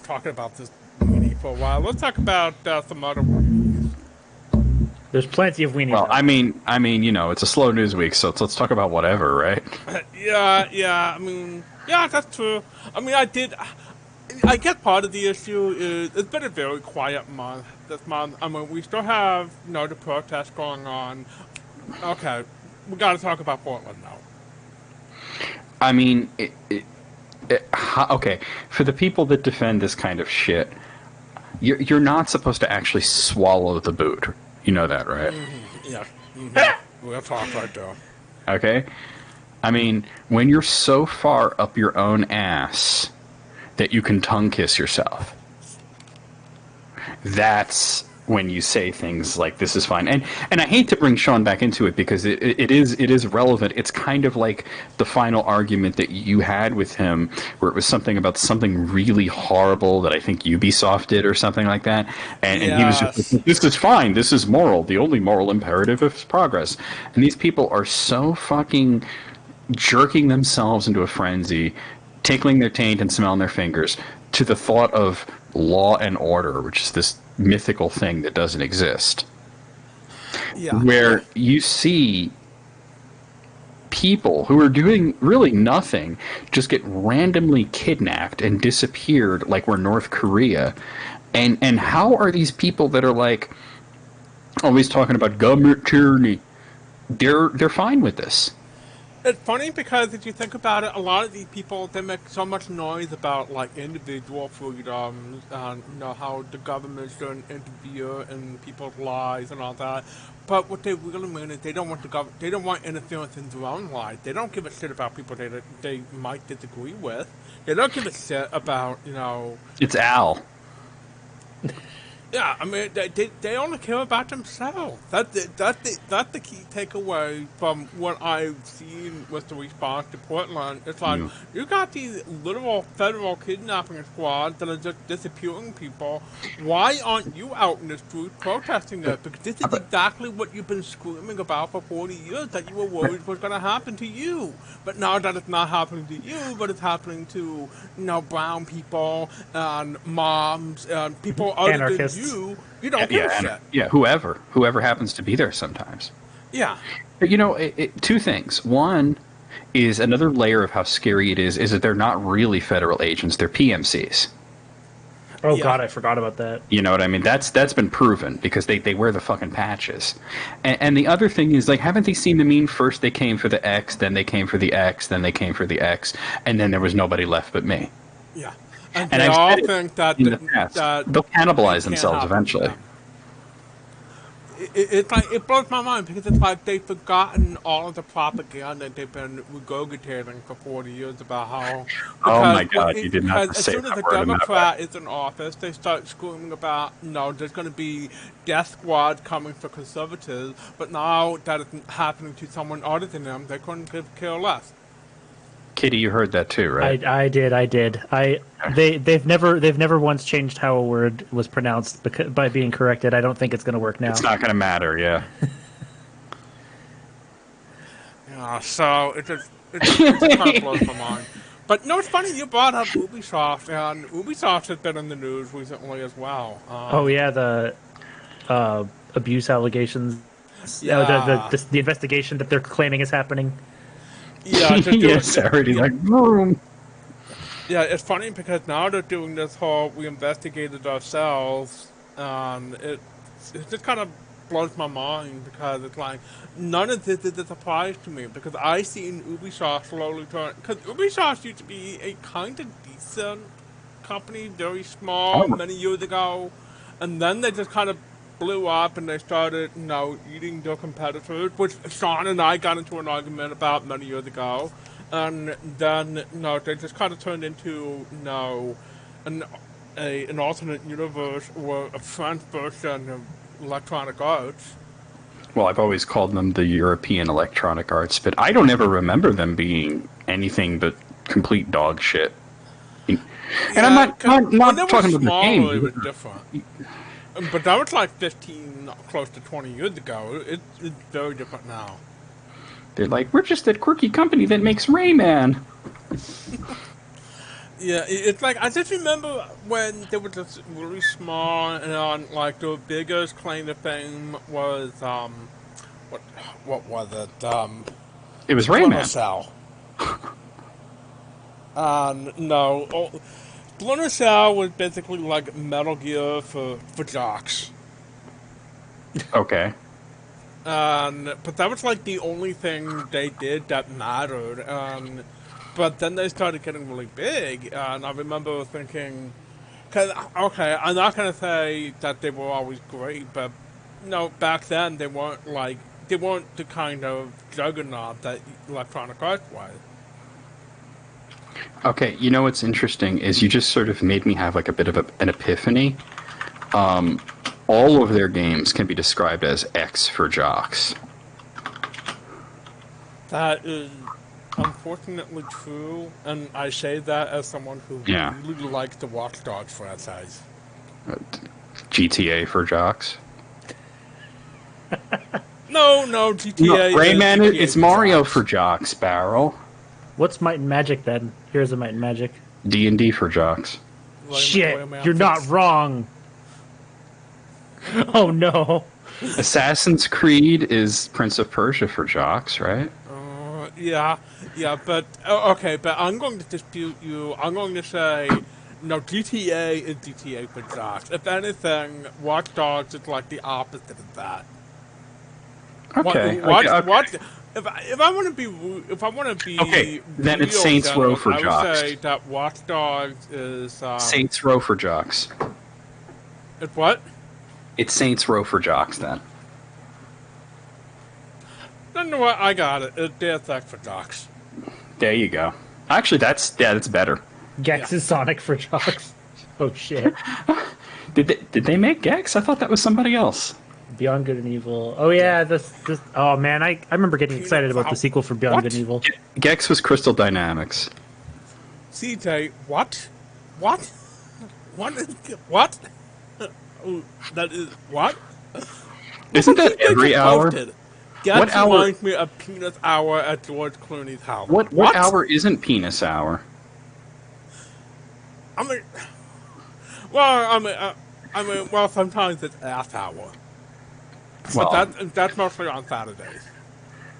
talking about this weenie for a while. Let's talk about some other weenies. There's plenty of weenies. Well, I mean, it's a slow news week, so let's talk about whatever, right? Yeah. I mean, yeah, that's true. I mean, I get part of the issue is it's been a very quiet month this month. I mean, we still have, the protests going on. Okay, we got to talk about Portland now. I mean, okay, for the people that defend this kind of shit, you're not supposed to actually swallow the boot. You know that, right? Mm-hmm. Yeah. Mm-hmm. We'll talk right there. Okay? I mean, when you're so far up your own ass that you can tongue kiss yourself, that's when you say things like this is fine. And I hate to bring Sean back into it because it is relevant. It's kind of like the final argument that you had with him where it was something about something really horrible that I think Ubisoft did or something like that. And he was just like, this is fine. This is moral. The only moral imperative is progress. And these people are so fucking jerking themselves into a frenzy, tickling their taint and smelling their fingers to the thought of law and order, which is this mythical thing that doesn't exist. Yeah. Where you see people who are doing really nothing just get randomly kidnapped and disappeared like we're North Korea. And how are these people that are like always talking about government tyranny, they're fine with this? It's funny because if you think about it, a lot of these people, they make so much noise about like individual freedoms and how the government shouldn't interfere in people's lives and all that. But what they really mean is they don't want the government, they don't want interference in their own lives. They don't give a shit about people they might disagree with. They don't give a shit about It's Al. Yeah, I mean, they only care about themselves. That's the key takeaway from what I've seen with the response to Portland. It's like, you got these literal federal kidnapping squads that are just disappearing people. Why aren't you out in the street protesting it? Because this is exactly what you've been screaming about for 40 years, that you were worried was going to happen to you. But now that it's not happening to you, but it's happening to, brown people and moms and people other than you don't give a shit. Yeah, whoever happens to be there sometimes. Yeah. But, you know, two things. One is another layer of how scary it is that they're not really federal agents; they're PMCs. Oh Yeah. God, I forgot about that. You know what I mean? That's been proven because they wear the fucking patches. And the other thing is, like, haven't they seen the meme? First they came for the X, then they came for the X, then they came for the X, and then there was nobody left but me. Yeah. And And they I've all said it think that, in the past, they'll cannibalize can't themselves happen to eventually. them. It's like, it blows my mind because it's like they've forgotten all of the propaganda they've been regurgitating for 40 years about how. Oh my because God, you did not because just as say soon as that a word a minute Democrat is in office, they start screaming about, no, there's going to be death squad coming for conservatives, but now that it's happening to someone other than them, they couldn't care less. Kitty, you heard that too, right? I did. They've never once changed how a word was pronounced by being corrected. I don't think it's going to work now. It's not going to matter, yeah. Yeah, so it kind of blows my mind. But no, it's funny you brought up Ubisoft, and Ubisoft has been in the news recently as well. Oh yeah, the abuse allegations. Yeah. The investigation that they're claiming is happening. Yeah, Yes, already like boom. Yeah, it's funny because now they're doing this whole we investigated ourselves, and it just kind of blows my mind because it's like none of this is a surprise to me because I seen Ubisoft slowly turn, because Ubisoft used to be a kind of decent company, very small, many years ago, and then they just kind of blew up and they started, eating their competitors, which Sean and I got into an argument about many years ago. And then, they just kind of turned into, an alternate universe or a French version of Electronic Arts. Well, I've always called them the European Electronic Arts, but I don't ever remember them being anything but complete dog shit. And I'm not talking about the game. It was different. But that was like 15, close to 20 years ago. It's very different now. They're like, we're just that quirky company that makes Rayman. Yeah, it's like, I just remember when they were just really small, and like their biggest claim to fame was, what was it? It was Rayman. Cell. Splinter Cell was basically like Metal Gear for jocks. Okay. But that was like the only thing they did that mattered. But then they started getting really big, and I remember thinking, I'm not gonna say that they were always great, but back then they weren't the kind of juggernaut that Electronic Arts was. Okay, you know what's interesting is you just sort of made me have like a bit of an epiphany. All of their games can be described as X for jocks. That is unfortunately true, and I say that as someone who really likes the Watch Dogs franchise. GTA for jocks? No, GTA. Rayman, GTA it's for Mario jocks. for jocks, Barrel. What's Might and Magic then? Here's a Might and Magic. D&D for jocks. Shit, you're not wrong. Oh no. Assassin's Creed is Prince of Persia for jocks, right? Yeah, but okay, but I'm going to dispute you. I'm going to say, no, GTA is GTA for jocks. If anything, Watch Dogs is like the opposite of that. Okay. If I want to be okay, then it's real Saints Row generous, for I would jocks. say that Watch Dogs is Saints Row for jocks. It's what? It's Saints Row for jocks then. No, what? I got it. It's Death Ex for jocks. There you go. Actually, that's better. Gex is Sonic for jocks. Oh shit. Did they make Gex? I thought that was somebody else. Beyond Good and Evil. Oh yeah, this. Oh man, I remember getting excited about the sequel for Beyond Good and Evil. Gex was Crystal Dynamics. CJ, what? What? What? Oh, that is what? Isn't that every hour? What hour reminds me of Penis Hour at George Clooney's house. What hour isn't Penis Hour? I mean, well, sometimes it's ass hour. But Well, that's mostly on Saturdays.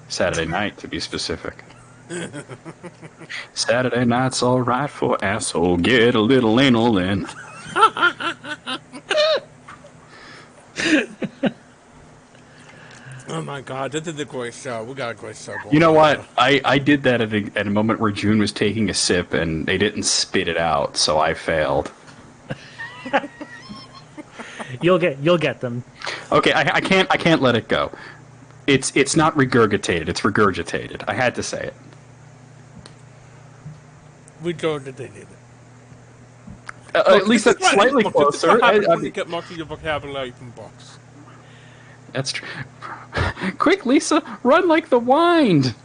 Saturday night, to be specific. Saturday night's all right for asshole. Get a little anal in. Oh my god, this is a great show. We got a great show going. You know on what? I did that at a moment where June was taking a sip and they didn't spit it out, so I failed. You'll get them. Okay, I can't let it go. It's not regurgitated, it's regurgitated. I had to say it. Regurgitated. At least that's slightly closer. You get most of your vocabulary from books. That's true. Quick, Lisa, run like the wind.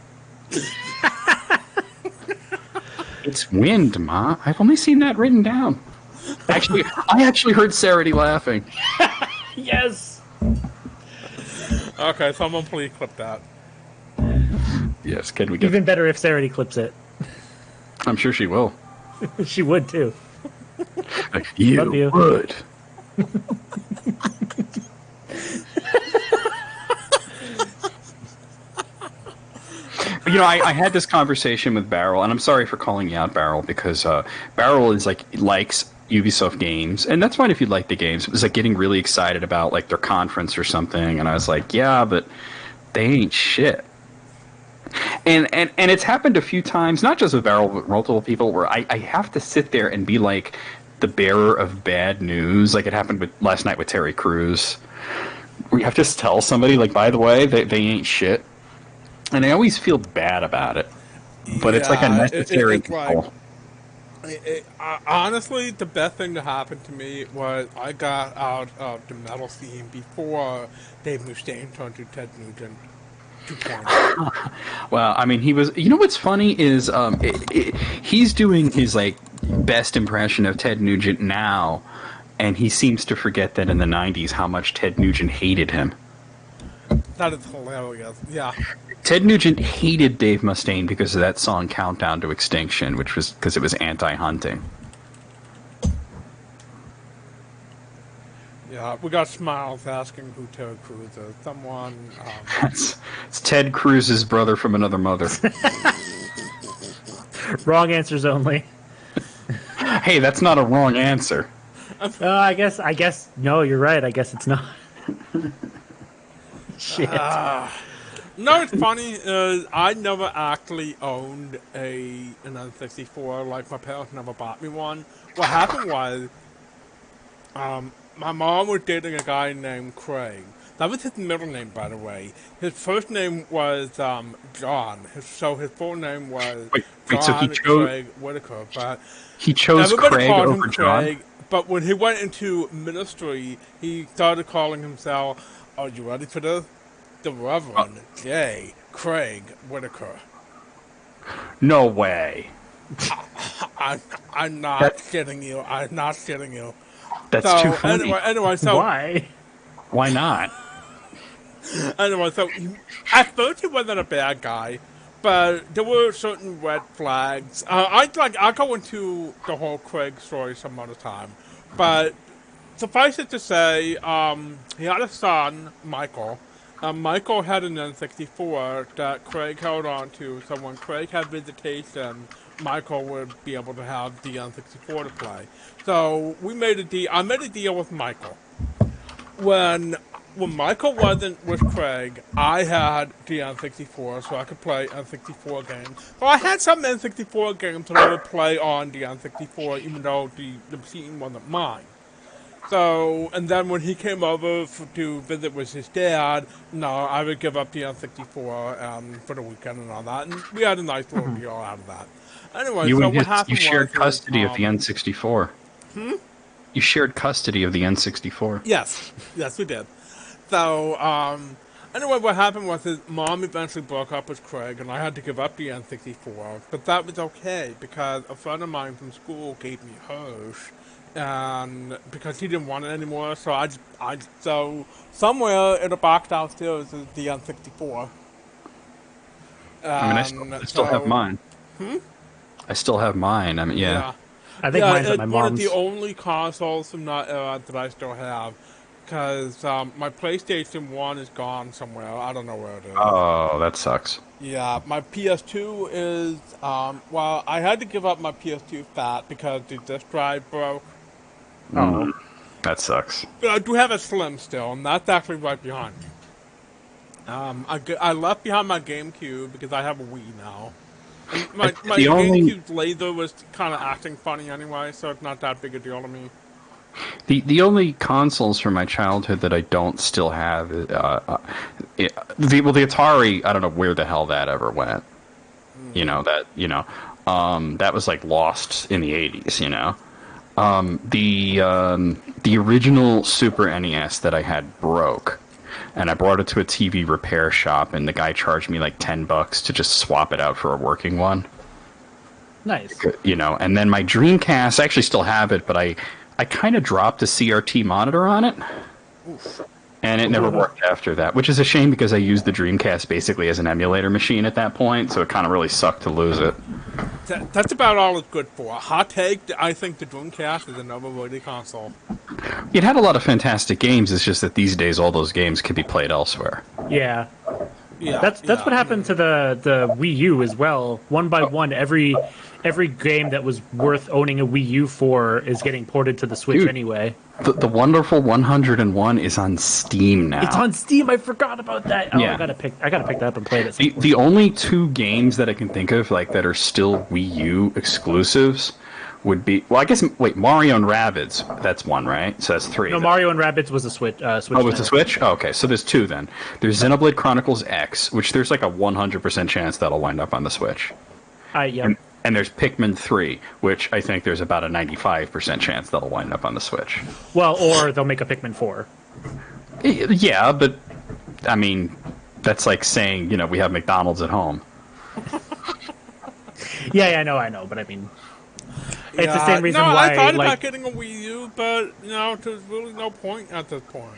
It's wind, Ma. I've only seen that written down. Actually, I actually heard Sarity laughing. Yes. Okay, someone please clip that. Yes, can we get? Even better if Sarity clips it. I'm sure she will. She would too. You, Love you. would. You know, I had this conversation with Barrel, and I'm sorry for calling you out, Barrel, because Barrel is likes Ubisoft games, and that's fine if you like the games. It was like getting really excited about like their conference or something, and I was like, yeah, but they ain't shit. And it's happened a few times, not just with Barrel, but multiple people, where I have to sit there and be like the bearer of bad news. Like it happened with last night with Terry Crews, where you have to just tell somebody, like, by the way, they ain't shit. And I always feel bad about it, but it's like a necessary evil. Honestly, the best thing that happened to me was I got out of the metal scene before Dave Mustaine turned to Ted Nugent 2.0. Well, I mean, he was. You know what's funny is he's doing his like best impression of Ted Nugent now, and he seems to forget that in the '90s how much Ted Nugent hated him. That is hilarious. Yeah. Ted Nugent hated Dave Mustaine because of that song "Countdown to Extinction," which was because it was anti-hunting. Yeah, we got Smiles asking who Terry Crews is. Someone. It's Ted Cruz's brother from another mother. Wrong answers only. Hey, that's not a wrong answer. I guess. No, you're right. I guess it's not. Shit. No, it's funny is I never actually owned an N64. Like, my parents never bought me one. What happened was, my mom was dating a guy named Craig. That was his middle name, by the way. His first name was John. So his full name was wait, so John Craig Whitaker. But he chose everybody Craig called over him John? Craig. But when he went into ministry, he started calling himself, are you ready for this? The Reverend J. Craig Whitaker. No way. I'm not kidding you. I'm not kidding you. That's So too funny. anyway, so Why? Why not? anyway, so at first he wasn't a bad guy, but there were certain red flags. I'll go into the whole Craig story some other time, but suffice it to say, he had a son, Michael. Michael had an N64 that Craig held on to, so when Craig had visitation, Michael would be able to have the N64 to play. So I made a deal with Michael. When Michael wasn't with Craig, I had the N64, so I could play N64 games. So I had some N64 games that I would play on the N64, even though the machine wasn't mine. So, and then when he came over to visit with his dad, I would give up the N64 for the weekend and all that, and we had a nice little deal out of that. Anyway, You so and what his, happened you shared was, custody of the N64. You shared custody of the N64. Yes, we did. So, anyway, what happened was his mom eventually broke up with Craig, and I had to give up the N64, but that was okay, because a friend of mine from school gave me hers, and because he didn't want it anymore, so so somewhere in a box downstairs is the N64. I mean, I still have mine. I still have mine. I mean, yeah. I think mine's at my it's one of the mom's. only consoles from that era that I still have. Because my PlayStation 1 is gone somewhere. I don't know where it is. Oh, that sucks. Yeah, my PS2 is, well, I had to give up my PS2 fat because the disk drive broke. Oh, That sucks. But I do have a Slim still, and that's actually right behind me. I left behind my GameCube because I have a Wii now. And my The only GameCube's laser was kind of acting funny anyway, so it's not that big a deal to me. the only consoles from my childhood that I don't still have, the Atari. I don't know where the hell that ever went. That was like lost in the '80s. The original Super NES that I had broke, and I brought it to a TV repair shop, and the guy charged me like $10 to just swap it out for a working one. nice. And then my Dreamcast, I actually still have it, but I kind of dropped a CRT monitor on it. Oof. And it never worked after that, which is a shame because I used the Dreamcast basically as an emulator machine at that point, so it kind of really sucked to lose it. That's about all it's good for. Hot take, I think the Dreamcast is an overrated console. It had a lot of fantastic games, it's just that these days all those games can be played elsewhere. Yeah. Yeah, That's what happened to the Wii U as well. One by one, every game that was worth owning a Wii U for is getting ported to the Switch Dude. anyway. The wonderful 101 is on Steam now. It's on Steam. I forgot about that. Oh, Yeah. I gotta pick that up and play it. At some point. The only two games that I can think of that are still Wii U exclusives would be, well, I guess, wait, Mario and Rabbids, that's one, right? So that's three. No, Mario and Rabbids was a Switch. Oh, it's a title. Switch? Oh, okay, so there's two then. There's Xenoblade Chronicles X, which there's like a 100% chance that'll wind up on the Switch. Yeah. And there's Pikmin 3, which I think there's about a 95% chance that'll wind up on the Switch. Well, or they'll make a Pikmin 4. Yeah, but, I mean, that's like saying, we have McDonald's at home. Yeah, I know, but I mean, it's the same reason no, why. I thought about getting a Wii U, but, there's really no point at this point.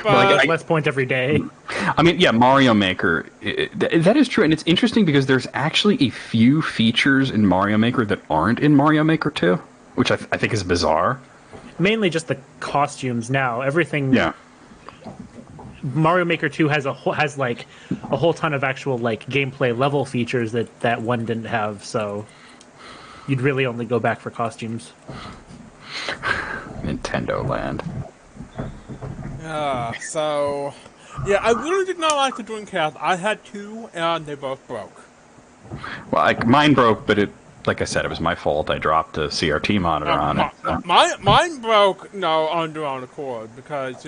But there's less point every day. I mean, yeah, Mario Maker, that is true, and it's interesting because there's actually a few features in Mario Maker that aren't in Mario Maker 2, which I think is bizarre. Mainly just the costumes now. Everything. Yeah. Mario Maker 2 has a whole ton of actual gameplay level features that one didn't have, so you'd really only go back for costumes. Nintendo Land. I really did not like the Dreamcast. I had two, and they both broke. Well, mine broke, but like I said, it was my fault. I dropped a CRT monitor on it. So. Mine broke, on their own accord, because,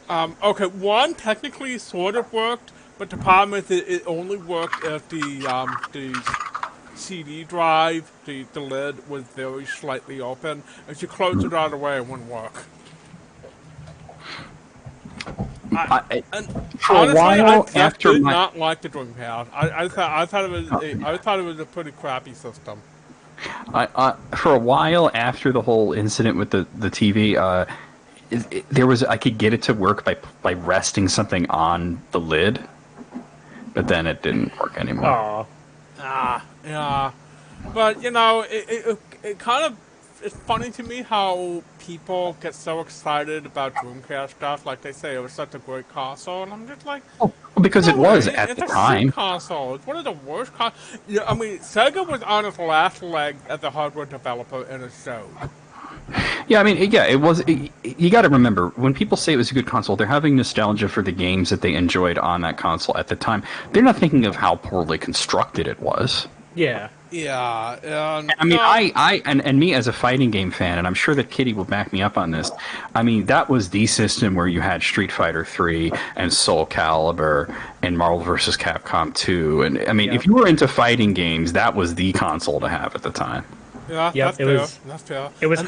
one technically sort of worked, but the problem is it only worked if the CD drive, the lid was very slightly open. If you closed it all the way, it wouldn't work. For a while I after did my not like the Dreamcast. I thought it was a pretty crappy system. for a while after the whole incident with the TV, I could get it to work by resting something on the lid, but then it didn't work anymore. Yeah, but it kind of. It's funny to me how people get so excited about Dreamcast stuff. Like they say, it was such a great console, and I'm just like, Well, because it was at the it's a time. shit console. It's one of the worst consoles. Yeah, I mean, Sega was on its last leg as a hardware developer, and it showed. Yeah, I mean, it was. You got to remember, when people say it was a good console, they're having nostalgia for the games that they enjoyed on that console at the time. They're not thinking of how poorly constructed it was. Yeah. Yeah, I mean, I and me as a fighting game fan, and I'm sure that Kitty will back me up on this. I mean, that was the system where you had Street Fighter 3 and Soul Calibur and Marvel vs. Capcom 2, and I mean, if you were into fighting games, that was the console to have at the time. Yeah, Yep, that's fair. It was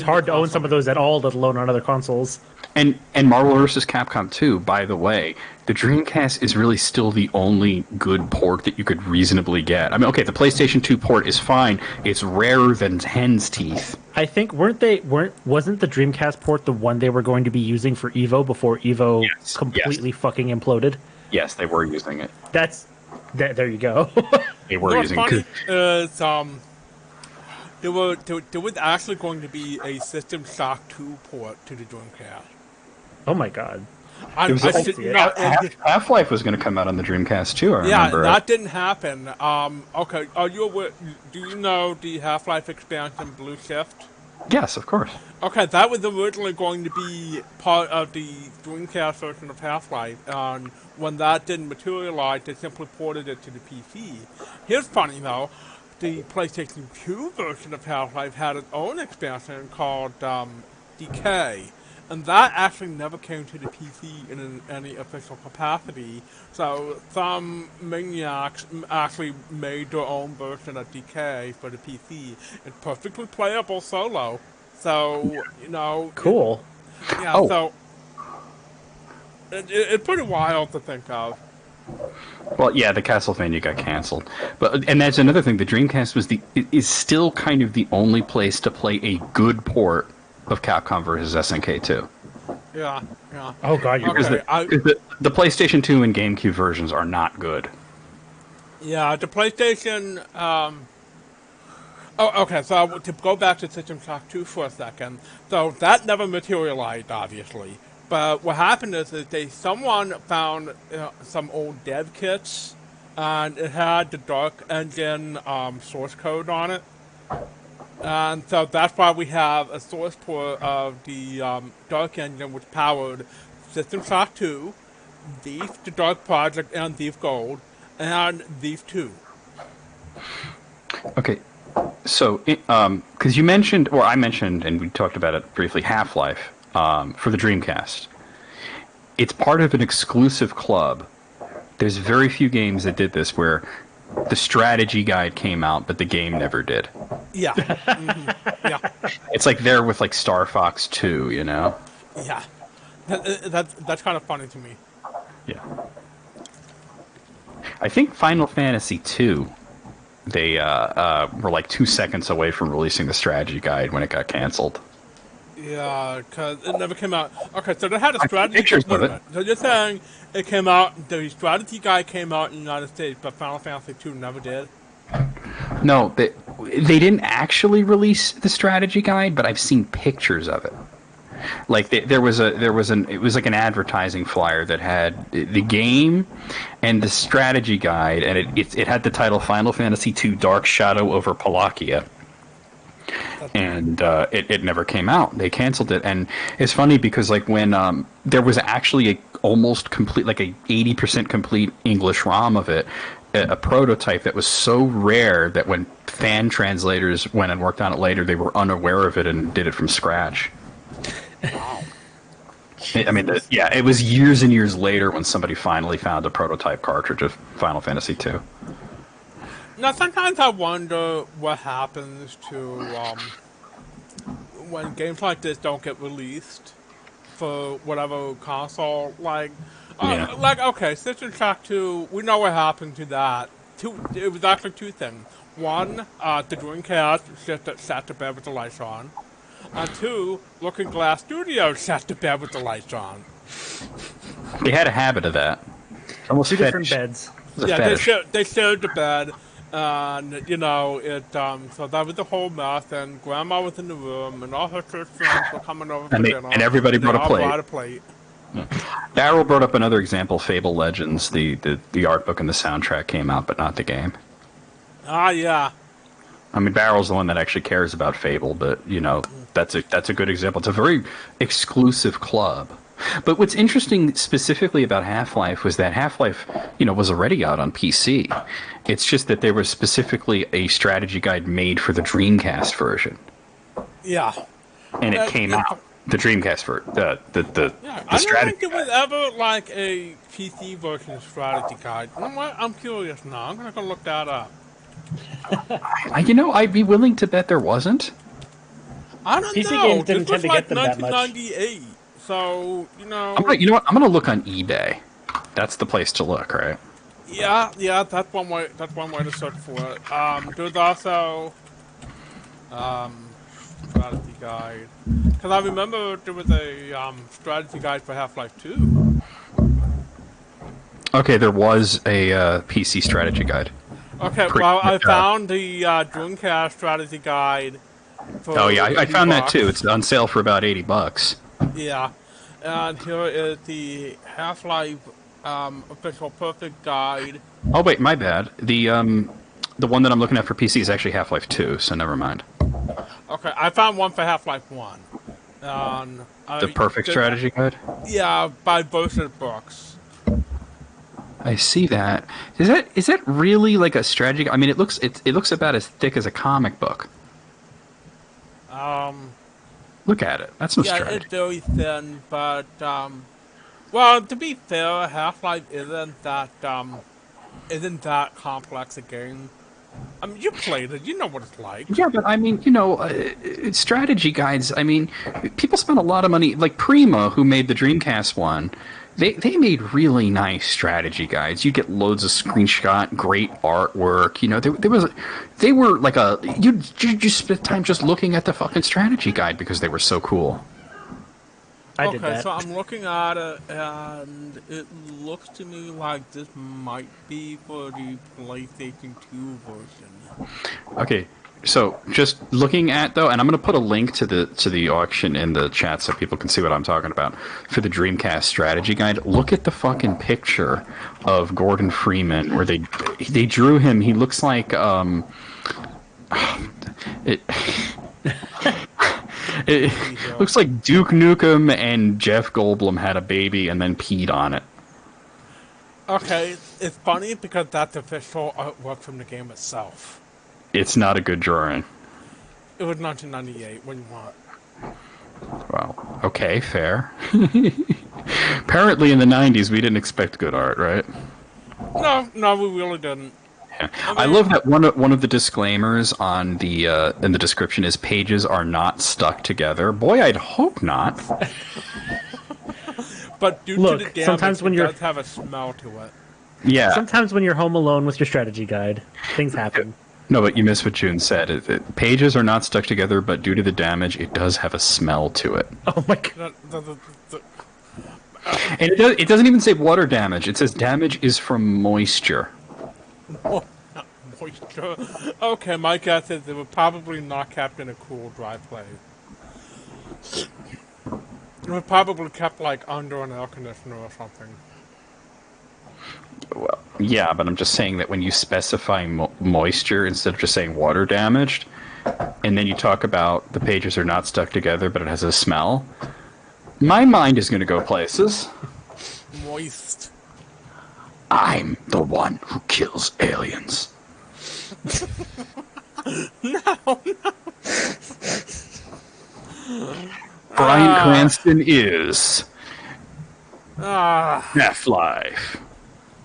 hard to own some of those at all, let alone on other consoles. And Marvel vs. Capcom 2, by the way, the Dreamcast is really still the only good port that you could reasonably get. I mean, okay, the PlayStation 2 port is fine. It's rarer than hen's teeth. I think wasn't the Dreamcast port the one they were going to be using for Evo before Evo completely fucking imploded? Yes, they were using it. There you go. They were using funny it. is, there was actually going to be a System Shock 2 port to the Dreamcast. Oh my god. Half-Life was going to come out on the Dreamcast too. I remember. Yeah, that didn't happen. Okay, are you aware, do you know the Half-Life expansion Blue Shift? Yes, of course. Okay, that was originally going to be part of the Dreamcast version of Half-Life, and when that didn't materialize, they simply ported it to the PC. Here's funny though, the PlayStation 2 version of Half-Life had its own expansion called Decay, and that actually never came to the PC in any official capacity, so some maniacs actually made their own version of Decay for the PC. It's perfectly playable solo, so, you know... Cool. So... It's pretty wild to think of. Well, yeah, the Castlevania got canceled, and that's another thing. The Dreamcast is still kind of the only place to play a good port of Capcom versus SNK 2. Yeah. Oh god, you're okay, the PlayStation 2 and GameCube versions are not good. Yeah, the PlayStation. Okay. So to go back to System Shock 2 for a second, so that never materialized, obviously. But what happened is someone found some old dev kits, and it had the Dark Engine source code on it. And so that's why we have a source port of the Dark Engine, which powered System Shock 2, Thief, the Dark Project, and Thief Gold, and Thief 2. Okay, so because you mentioned, or I mentioned, and we talked about it briefly, Half-Life for the Dreamcast. It's part of an exclusive club. There's very few games that did this where the strategy guide came out, but the game never did. Yeah. Mm-hmm. Yeah. It's like there with like Star Fox 2, you know? Yeah. That's kind of funny to me. Yeah. I think Final Fantasy 2, they were like 2 seconds away from releasing the strategy guide when it got canceled. Yeah, because it never came out. Okay, so they had a strategy. Pictures of it. So you're saying it came out, the strategy guide came out in the United States, but Final Fantasy 2 never did? No, they didn't actually release the strategy guide, but I've seen pictures of it. Like it was like an advertising flyer that had the game and the strategy guide, and it had the title Final Fantasy II Dark Shadow over Palakia. And it never came out. They canceled it, and it's funny because like when there was actually a almost complete, like a 80% complete English ROM of it, a prototype that was so rare that when fan translators went and worked on it later, they were unaware of it and did it from scratch. Wow. I mean, it was years and years later when somebody finally found a prototype cartridge of Final Fantasy II. Now, sometimes I wonder what happens to when games like this don't get released for whatever console. Okay, System Shock 2, we know what happened to that. It was actually two things. One, the Dreamcast sat to bed with the lights on. And two, Looking Glass Studios sat to bed with the lights on. They had a habit of that. Almost two different beds. Yeah, they shared the bed. And, you know, so that was the whole mess, and Grandma was in the room, and all her church friends were coming over for dinner. And everybody brought a plate. Yeah. Daryl brought up another example, Fable Legends. The art book and the soundtrack came out, but not the game. Ah, yeah. I mean, Daryl's the one that actually cares about Fable, but, you know, that's a good example. It's a very exclusive club. But what's interesting specifically about Half-Life was that Half-Life, you know, was already out on PC. It's just that there was specifically a strategy guide made for the Dreamcast version. Yeah. And it came out. The Dreamcast version. The I strategy don't think there was ever like a PC version of strategy guide. You know what? I'm curious now. I'm gonna go look that up. You know, I'd be willing to bet there wasn't. I don't PC know. games didn't tend to get them that much. 1998. So, you know... You know what? I'm going to look on eBay. That's the place to look, right? Yeah, that's one way to search for it. There's also... strategy guide. Because I remember there was a strategy guide for Half-Life 2. Okay, there was a PC strategy guide. Okay, well, I found the Dreamcast strategy guide. For Oh yeah, I found that $50. too. It's on sale for about $80. Yeah, and here is the Half-Life official perfect guide. Oh wait, my bad. The one that I'm looking at for PC is actually Half-Life 2, so never mind. Okay, I found one for Half-Life 1. The perfect strategy guide? Yeah, by Bose's books. I see that. Is that really like a strategy? I mean, it looks about as thick as a comic book. Look at it. That's no strategy. It's very thin, but well, to be fair, Half-Life isn't that complex a game. I mean, you played it, you know what it's like. Yeah, but I mean, strategy guides. I mean, people spend a lot of money. Like Prima, who made the Dreamcast one, they made really nice strategy guides. You get loads of screenshot, great artwork. They were like you spent time just looking at the fucking strategy guide because they were so cool. I did that. So I'm looking at it, and it looks to me like this might be for the PlayStation 2 version. Okay, so just looking at though, and I'm going to put a link to the auction in the chat so people can see what I'm talking about for the Dreamcast strategy guide. Look at the fucking picture of Gordon Freeman where they drew him. He looks like It looks like Duke Nukem and Jeff Goldblum had a baby and then peed on it. Okay, it's funny because that's official artwork from the game itself. It's not a good drawing. It was 1998. What do you want? Well, okay, fair. Apparently in the 90s we didn't expect good art, right? No, we really didn't. Yeah. I love that one of the disclaimers on the in the description is pages are not stuck together. Boy, I'd hope not. But due Look, to the damage, sometimes when it you're does have a smell to it. Yeah. Sometimes when you're home alone with your strategy guide, things happen. No, but you missed what June said. Pages are not stuck together, but due to the damage, it does have a smell to it. Oh my god. And it doesn't even say water damage. It says damage is from moisture. Oh, not moisture. Okay, my guess is it was probably not kept in a cool, dry place. It was probably kept, like, under an air conditioner or something. Well, yeah, but I'm just saying that when you specify moisture instead of just saying water damaged, and then you talk about the pages are not stuck together, but it has a smell, my mind is going to go places. Moist. I'm the one who kills aliens. No. Bryan Cranston is Half-Life.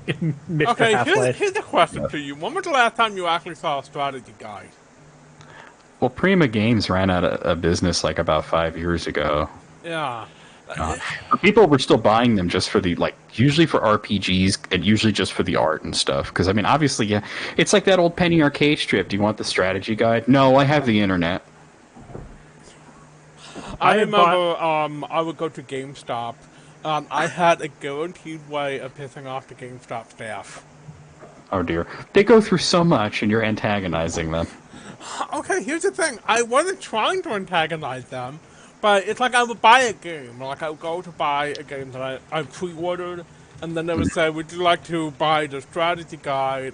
Mr. Okay, Half-Life. here's a question for you. When was the last time you actually saw a strategy guide? Well, Prima Games ran out of business like about 5 years ago. Yeah. People were still buying them just for the, usually for RPGs and usually just for the art and stuff. Because, I mean, obviously, yeah, it's like that old penny arcade strip. Do you want the strategy guide? No, I have the internet. I remember I would go to GameStop. I had a guaranteed way of pissing off the GameStop staff. Oh, dear. They go through so much and you're antagonizing them. Okay, here's the thing. I wasn't trying to antagonize them, but it's like I would buy a game. Like, I would go to buy a game that I pre-ordered, and then they would say, would you like to buy the strategy guide?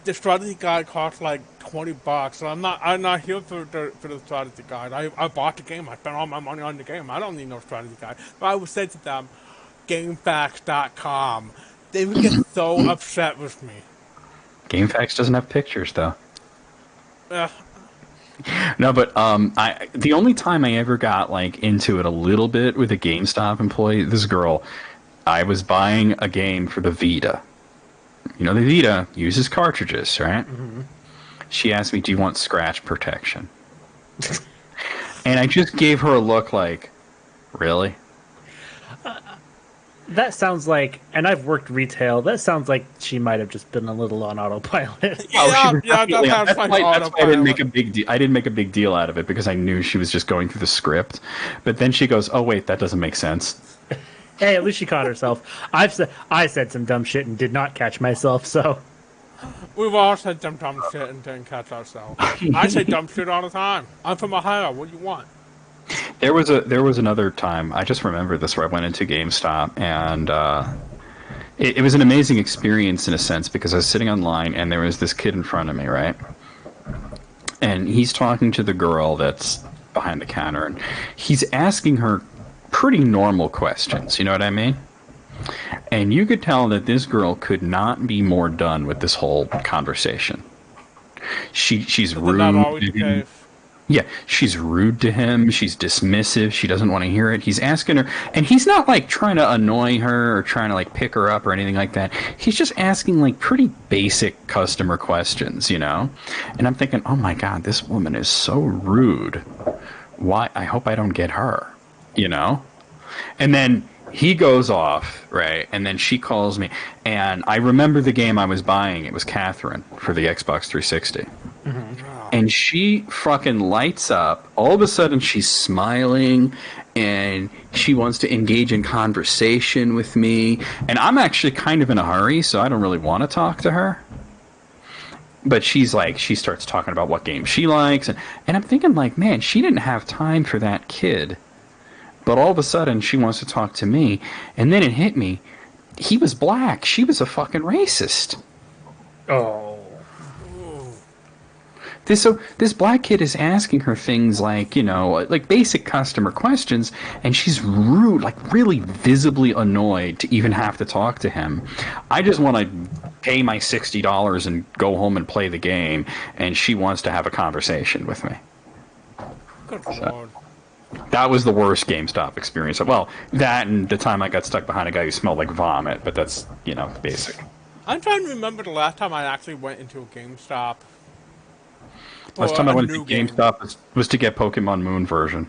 The strategy guide costs like $20, and I'm not here for the strategy guide. I bought the game. I spent all my money on the game. I don't need no strategy guide. But I would say to them, GameFAQs.com. They would get so upset with me. GameFAQs doesn't have pictures, though. No, but the only time I ever got into it a little bit with a GameStop employee, this girl, I was buying a game for the Vita. You know, the Vita uses cartridges, right? Mm-hmm. She asked me, do you want scratch protection? And I just gave her a look like, really? That sounds like, and I've worked retail, that sounds like she might have just been a little on autopilot. That's why I didn't make a big deal. I didn't make a big deal out of it because I knew she was just going through the script. But then she goes, "Oh wait, that doesn't make sense." Hey, at least she caught herself. I said some dumb shit and did not catch myself. So, We've all said some dumb shit and didn't catch ourselves. I say dumb shit all the time. I'm from Ohio. What do you want? There was another time, I just remember this, where I went into GameStop, and it was an amazing experience in a sense, because I was sitting online and there was this kid in front of me, right? And he's talking to the girl that's behind the counter, and he's asking her pretty normal questions, you know what I mean? And you could tell that this girl could not be more done with this whole conversation. She's rude. Not always the case. Yeah, she's rude to him. She's dismissive. She doesn't want to hear it. He's asking her, and he's not like trying to annoy her or trying to like pick her up or anything like that. He's just asking like pretty basic customer questions, you know? And I'm thinking, oh my God, this woman is so rude. Why? I hope I don't get her, you know? And then he goes off, right? And then she calls me, and I remember the game I was buying. It was Catherine for the Xbox 360. And she fucking lights up. All of a sudden, she's smiling, and she wants to engage in conversation with me. And I'm actually kind of in a hurry, so I don't really want to talk to her. But she's like, she starts talking about what game she likes. And I'm thinking, like, man, she didn't have time for that kid. But all of a sudden, she wants to talk to me. And then it hit me. He was black. She was a fucking racist. Oh. This black kid is asking her things like, you know, like basic customer questions, and she's rude, like really visibly annoyed to even have to talk to him. I just want to pay my $60 and go home and play the game, and she wants to have a conversation with me. Good Lord. That was the worst GameStop experience. Well, that and the time I got stuck behind a guy who smelled like vomit, but that's, you know, basic. I'm trying to remember the last time I actually went into a GameStop. Last time I went to GameStop was to get Pokemon Moon version.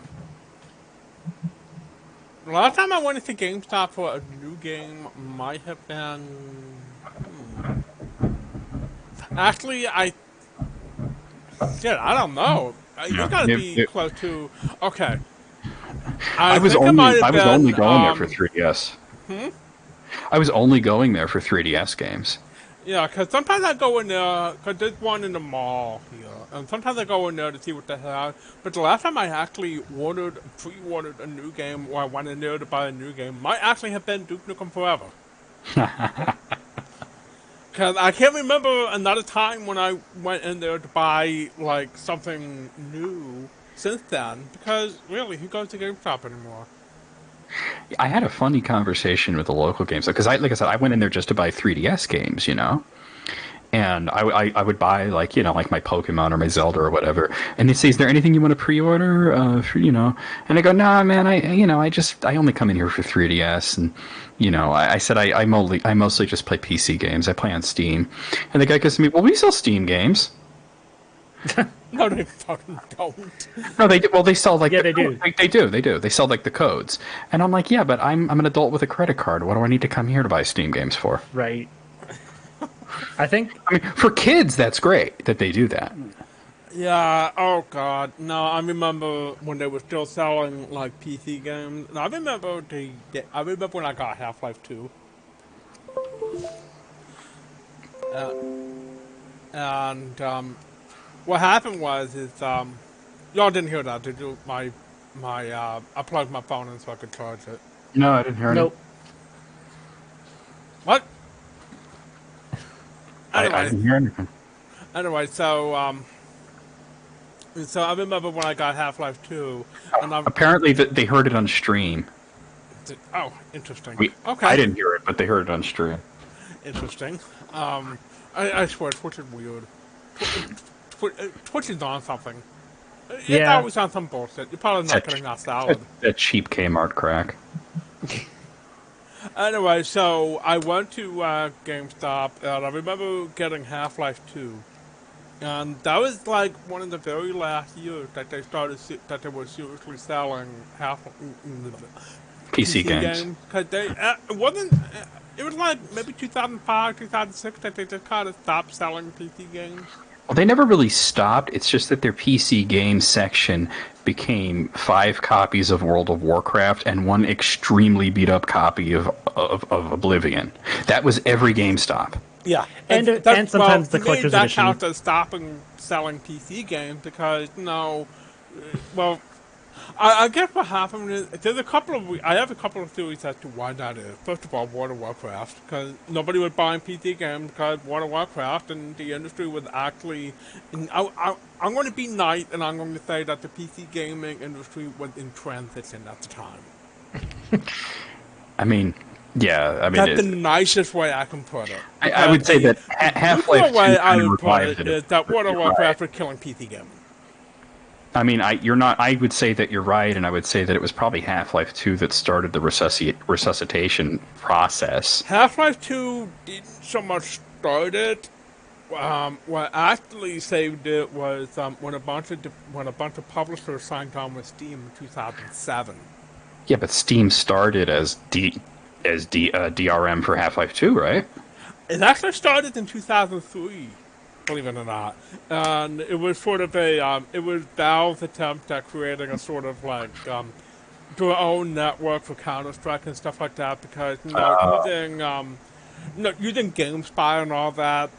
The last time I went into GameStop for a new game might have been... Actually, Shit, I don't know. You gotta be close to... Okay. I was only going there for 3DS. I was only going there for 3DS games. Yeah, because sometimes I go in there, because there's one in the mall here, and sometimes I go in there to see what they have, but the last time I actually pre-ordered a new game, or I went in there to buy a new game, might actually have been Duke Nukem Forever. Because I can't remember another time when I went in there to buy, like, something new since then, because, really, who goes to GameStop anymore? I had a funny conversation with the local games because, like I said, I went in there just to buy 3DS games, you know, and I would buy like, you know, like my Pokemon or my Zelda or whatever, and they say, "Is there anything you want to pre-order?" For, you know, and I go, "Nah, man, I only come in here for 3DS," and you know, I said I mostly just play PC games. I play on Steam, and the guy goes to me, "Well, we sell Steam games." No, they fucking don't. No, they do. Well, they sell like they do. They do. They sell like the codes, and I'm like, yeah, but I'm an adult with a credit card. What do I need to come here to buy Steam games for? Right. I mean, for kids, that's great that they do that. Yeah. Oh God. No, I remember when they were still selling like PC games. And I remember when I got Half-Life 2. What happened was y'all didn't hear that, did you? I plugged my phone in so I could charge it. No, I didn't hear it. Nope. What? Anyway, I didn't hear anything. Anyway, so I remember when I got Half-Life 2, and apparently they heard it on stream. Oh, interesting. Okay. I didn't hear it, but they heard it on stream. Interesting. I swear, Twitch is weird. Twitch is on something. It's always on some bullshit. You're probably not getting that salad. That cheap Kmart crack. Anyway, so I went to GameStop, and I remember getting Half-Life 2. And that was like one of the very last years that they were seriously selling PC games. Because it was like maybe 2005, 2006 that they just kind of stopped selling PC games. Well, they never really stopped. It's just that their PC game section became 5 copies of World of Warcraft and 1 extremely beat up copy of Oblivion. That was every GameStop. Yeah, And sometimes the collector's that edition. counts as stopping selling PC games because well, I guess what happened is I have a couple of theories as to why that is. First of all, World of Warcraft, because nobody was buying PC games because World of Warcraft and the industry was actually. I'm going to be nice and I'm going to say that the PC gaming industry was in transition at the time. I mean, yeah, I mean, That's the nicest way I can put it. I would say that Half-Life 2 way I kind of would put revived it it. is that World of You're Warcraft right. was killing PC gaming. I mean, you're not. I would say that you're right, and I would say that it was probably Half-Life 2 that started the resuscitation process. Half-Life 2 didn't so much start it. What actually saved it was when a bunch of publishers signed on with Steam in 2007. Yeah, but Steam started as DRM for Half-Life 2, right? It actually started in 2003, believe it or not, and it was sort of it was Valve's attempt at creating a sort of like their own network for Counter-Strike and stuff like that because using GameSpy and all that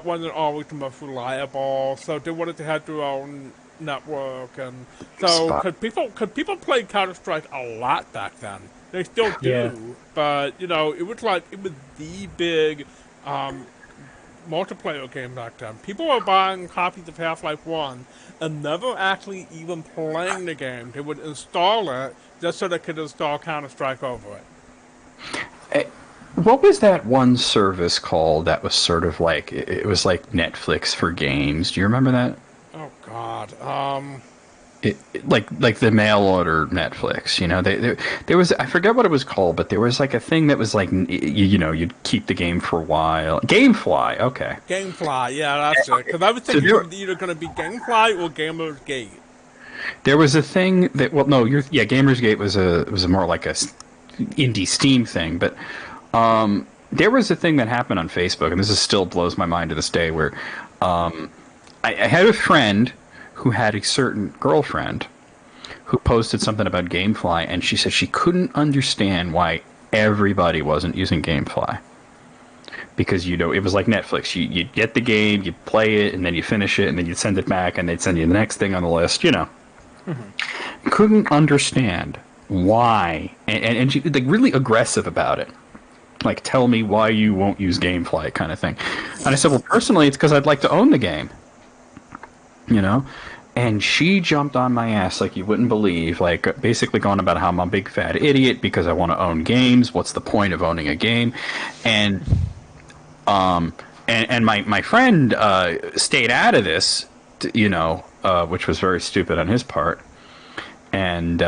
wasn't always the most reliable. So they wanted to have their own network, and so could people play Counter-Strike a lot back then. They still do, Yeah. but it was the big multiplayer game back then. People were buying copies of Half-Life 1 and never actually even playing the game. They would install it just so they could install Counter-Strike over it. What was that one service called that was sort of like it was like Netflix for games? Do you remember that? Oh God. Like the mail order Netflix, there was, I forget what it was called, but there was like a thing that was like you'd keep the game for a while. GameFly, okay. GameFly, yeah, that's it. Because I was thinking it was either going to be GameFly or Gamersgate. There was a thing that Gamersgate was a more like a indie Steam thing, but there was a thing that happened on Facebook, and this still blows my mind to this day, where I had a friend who had a certain girlfriend who posted something about GameFly, and she said she couldn't understand why everybody wasn't using GameFly. Because, it was like Netflix. You'd get the game, you'd play it, and then you finish it, and then you'd send it back, and they'd send you the next thing on the list, Mm-hmm. Couldn't understand why. And she like really aggressive about it. Like, tell me why you won't use GameFly kind of thing. And I said, well, personally, it's because I'd like to own the game. And she jumped on my ass like you wouldn't believe, like basically going about how I'm a big fat idiot because I want to own games. What's the point of owning a game? And my friend stayed out of this, which was very stupid on his part. And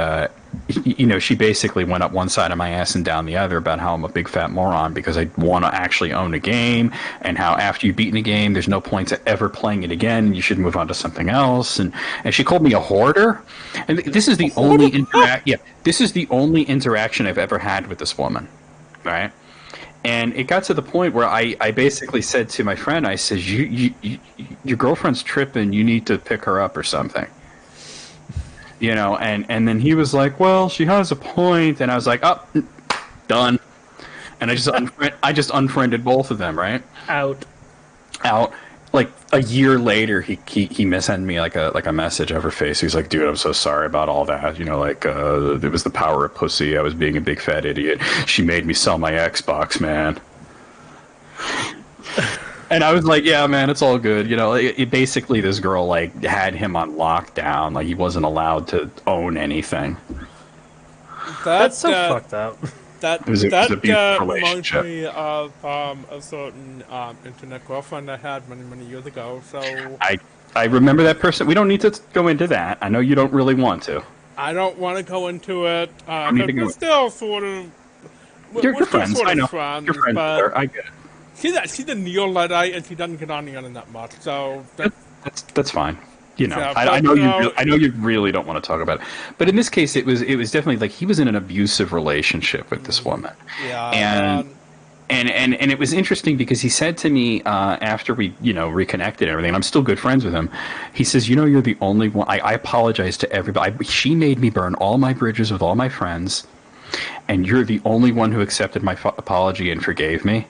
she basically went up one side of my ass and down the other about how I'm a big fat moron because I want to actually own a game, and how after you've beaten a game, there's no point to ever playing it again, and you should move on to something else. And she called me a hoarder. And this is the only this is the only interaction I've ever had with this woman, right? And it got to the point where I basically said to my friend, I said, your girlfriend's tripping, you need to pick her up or something. And then he was like, well, she has a point. And I was like, oh, done. And I just unfriended both of them, right? Out. Like a year later, he sent me like a message over face. He's like, dude, I'm so sorry about all that. It was the power of pussy. I was being a big fat idiot. She made me sell my Xbox, man. And I was like, yeah, man, it's all good. Basically this girl like had him on lockdown. Like he wasn't allowed to own anything. That's so fucked up. It was a beautiful reminds relationship. me of a certain internet girlfriend I had many, many years ago. So I remember that person. We don't need to go into that. I know you don't really want to. I don't want to go into it. We're still sort of. You're friends. Sort of I know. Friends, You're friends with her. I get it. She's a neo-Luddite, and she doesn't get on the internet much. So that's fine. Yeah, I know you really don't want to talk about it, but in this case, it was definitely like he was in an abusive relationship with this woman. Yeah, and it was interesting because he said to me after we reconnected and everything, and I'm still good friends with him. He says, you're the only one. I apologize to everybody. She made me burn all my bridges with all my friends, and you're the only one who accepted my apology and forgave me.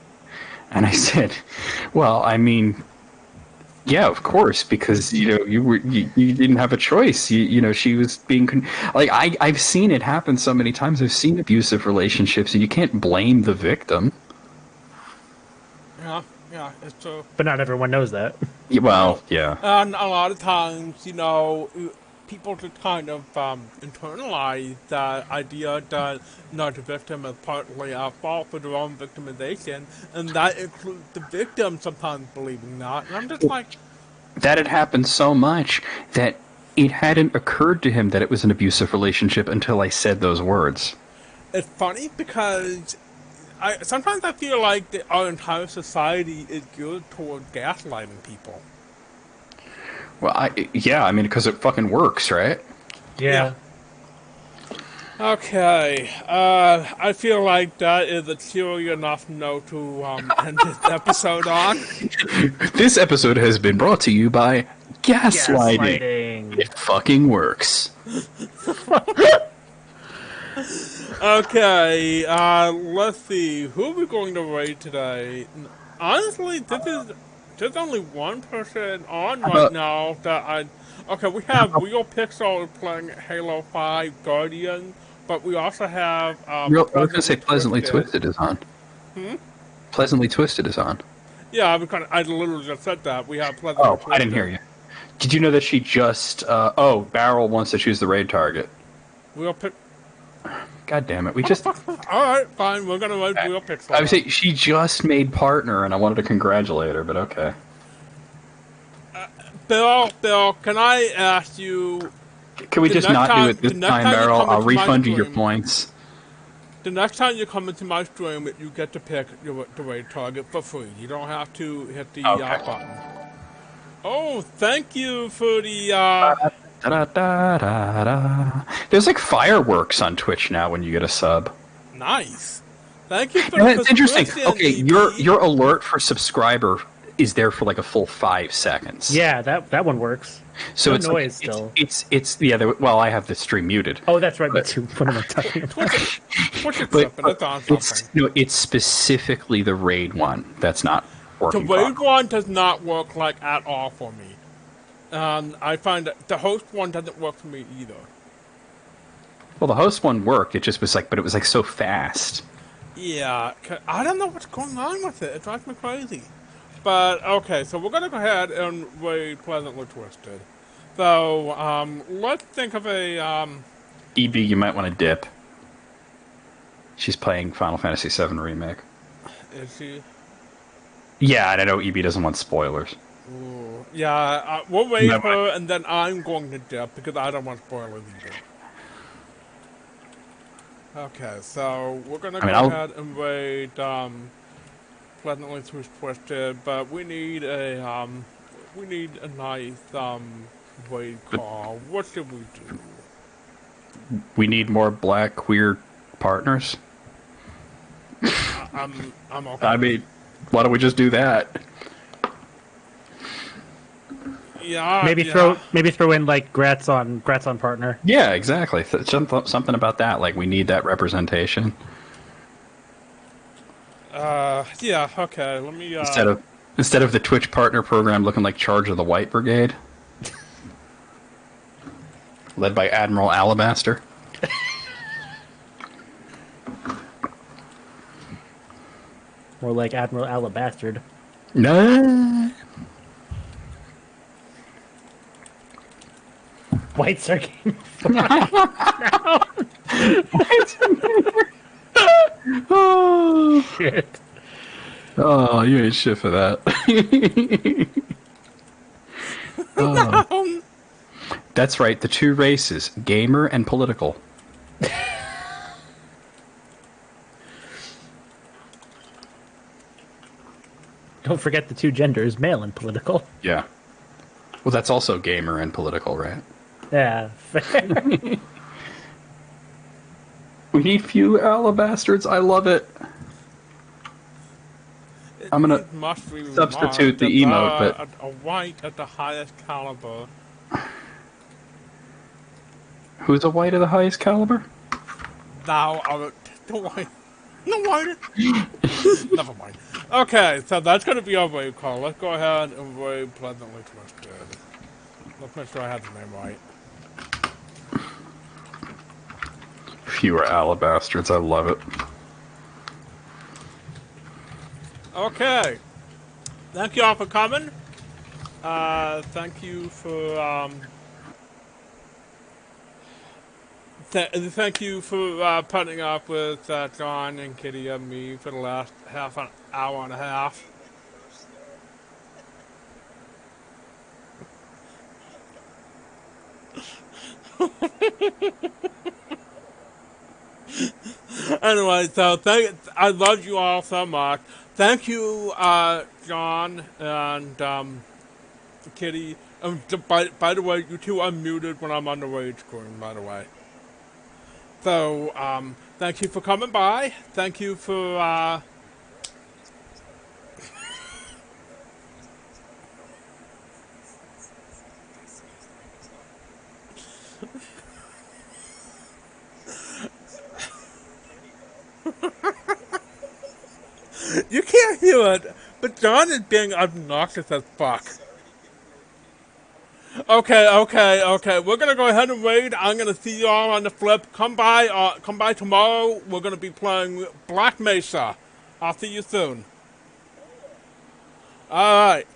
And I said, well, I mean, yeah, of course, because you didn't have a choice. She was being like I've seen it happen so many times. I've seen abusive relationships, and you can't blame the victim. Yeah, yeah, it's true. But not everyone knows that. Yeah, well, yeah. And a lot of times, people just kind of internalize the idea that the victim is partly at fault for their own victimization, and that includes the victim sometimes believing that. And I'm just like, That had happened so much that it hadn't occurred to him that it was an abusive relationship until I said those words. it's funny because sometimes I feel like our entire society is geared toward gaslighting people. Well, I mean, because it fucking works, right? Yeah. Okay, I feel like that is a cheery enough note to end this episode on. This episode has been brought to you by gaslighting. Gaslighting. It fucking works. Okay, let's see. Who are we going to rate today? Honestly, there's only one person on right now that I... Okay, we have Real Pixel playing Halo 5 Guardian, but we also have... I was going to say Pleasantly Twisted is on. Pleasantly Twisted is on. Yeah, I literally just said that. We have Pleasantly Twisted. I didn't hear you. Did you know that she just... Barrel wants to choose the raid target. Real Pixel... God damn it, we just... Alright, fine, we're gonna rate Real Pixel. I would say she just made partner, and I wanted to congratulate her, but okay. Bill, can I ask you... Can we just not do it this time, Barrel? I'll refund you your points. The next time you come into my stream, you get to pick the raid target for free. You don't have to hit the button. Oh, thank you for the... There's like fireworks on Twitch now when you get a sub. Nice. Thank you for And the it's interesting. subscription, Okay, EP. your alert for subscriber is there for like a full 5 seconds. Yeah, that one works. So No it's noise like, still. it's well, I have the stream muted. Oh, that's right. Me too. What am I talking about? It's specifically the raid one that's not The working. raid one does not work like at all for me. I find that the host one doesn't work for me either. Well, the host one worked. It just was like, but it was like so fast. Yeah, I don't know what's going on with it. It drives me crazy. But, okay, so we're going to go ahead and raid Pleasantly Twisted. So, let's think of a, EB, you might want to dip. She's playing Final Fantasy VII Remake. Is she? Yeah, and I know EB doesn't want spoilers. Ooh. Yeah, we'll raid her, and then I'm going to dip, because I don't want spoilers either. Okay, so we're going to go ahead and raid, Pleasantly Twisted, but we need a nice, raid call. What should we do? We need more black queer partners. I'm okay. I mean, why don't we just do that? Yeah. Maybe throw in like grats on partner. Yeah, exactly. Something about that. Like we need that representation. Yeah. Okay. Let me. Instead of the Twitch partner program looking like Charge of the White Brigade, led by Admiral Alabaster. More like Admiral Alabastard. No. Whites are game. Oh Shit. Oh, you ain't shit for that. Oh. That's right, the two races, gamer and political. Don't forget the two genders, male and political. Yeah. Well, that's also gamer and political, right? Yeah. We need few alabastards. I love it. I'm gonna substitute the emote, but a white at the highest caliber. Who's a white of the highest caliber? Thou art the white. The white. Never mind. Okay, so that's going to be our wave call. Let's go ahead and wave pleasantly twisted. Let's make sure I have the name right. Fewer alabastards, I love it. Okay. Thank you all for coming. Thank you for thank you for putting up with John and Kitty and me for the last half an hour and a half. Anyway, so I love you all so much. Thank you, John and Kitty. By the way, you two are muted when I'm on the rage screen, by the way. So, thank you for coming by. Thank you for, you can't hear it, but John is being obnoxious as fuck. Okay. We're gonna go ahead and raid. I'm gonna see y'all on the flip. Come by tomorrow. We're gonna be playing Black Mesa. I'll see you soon. Alright.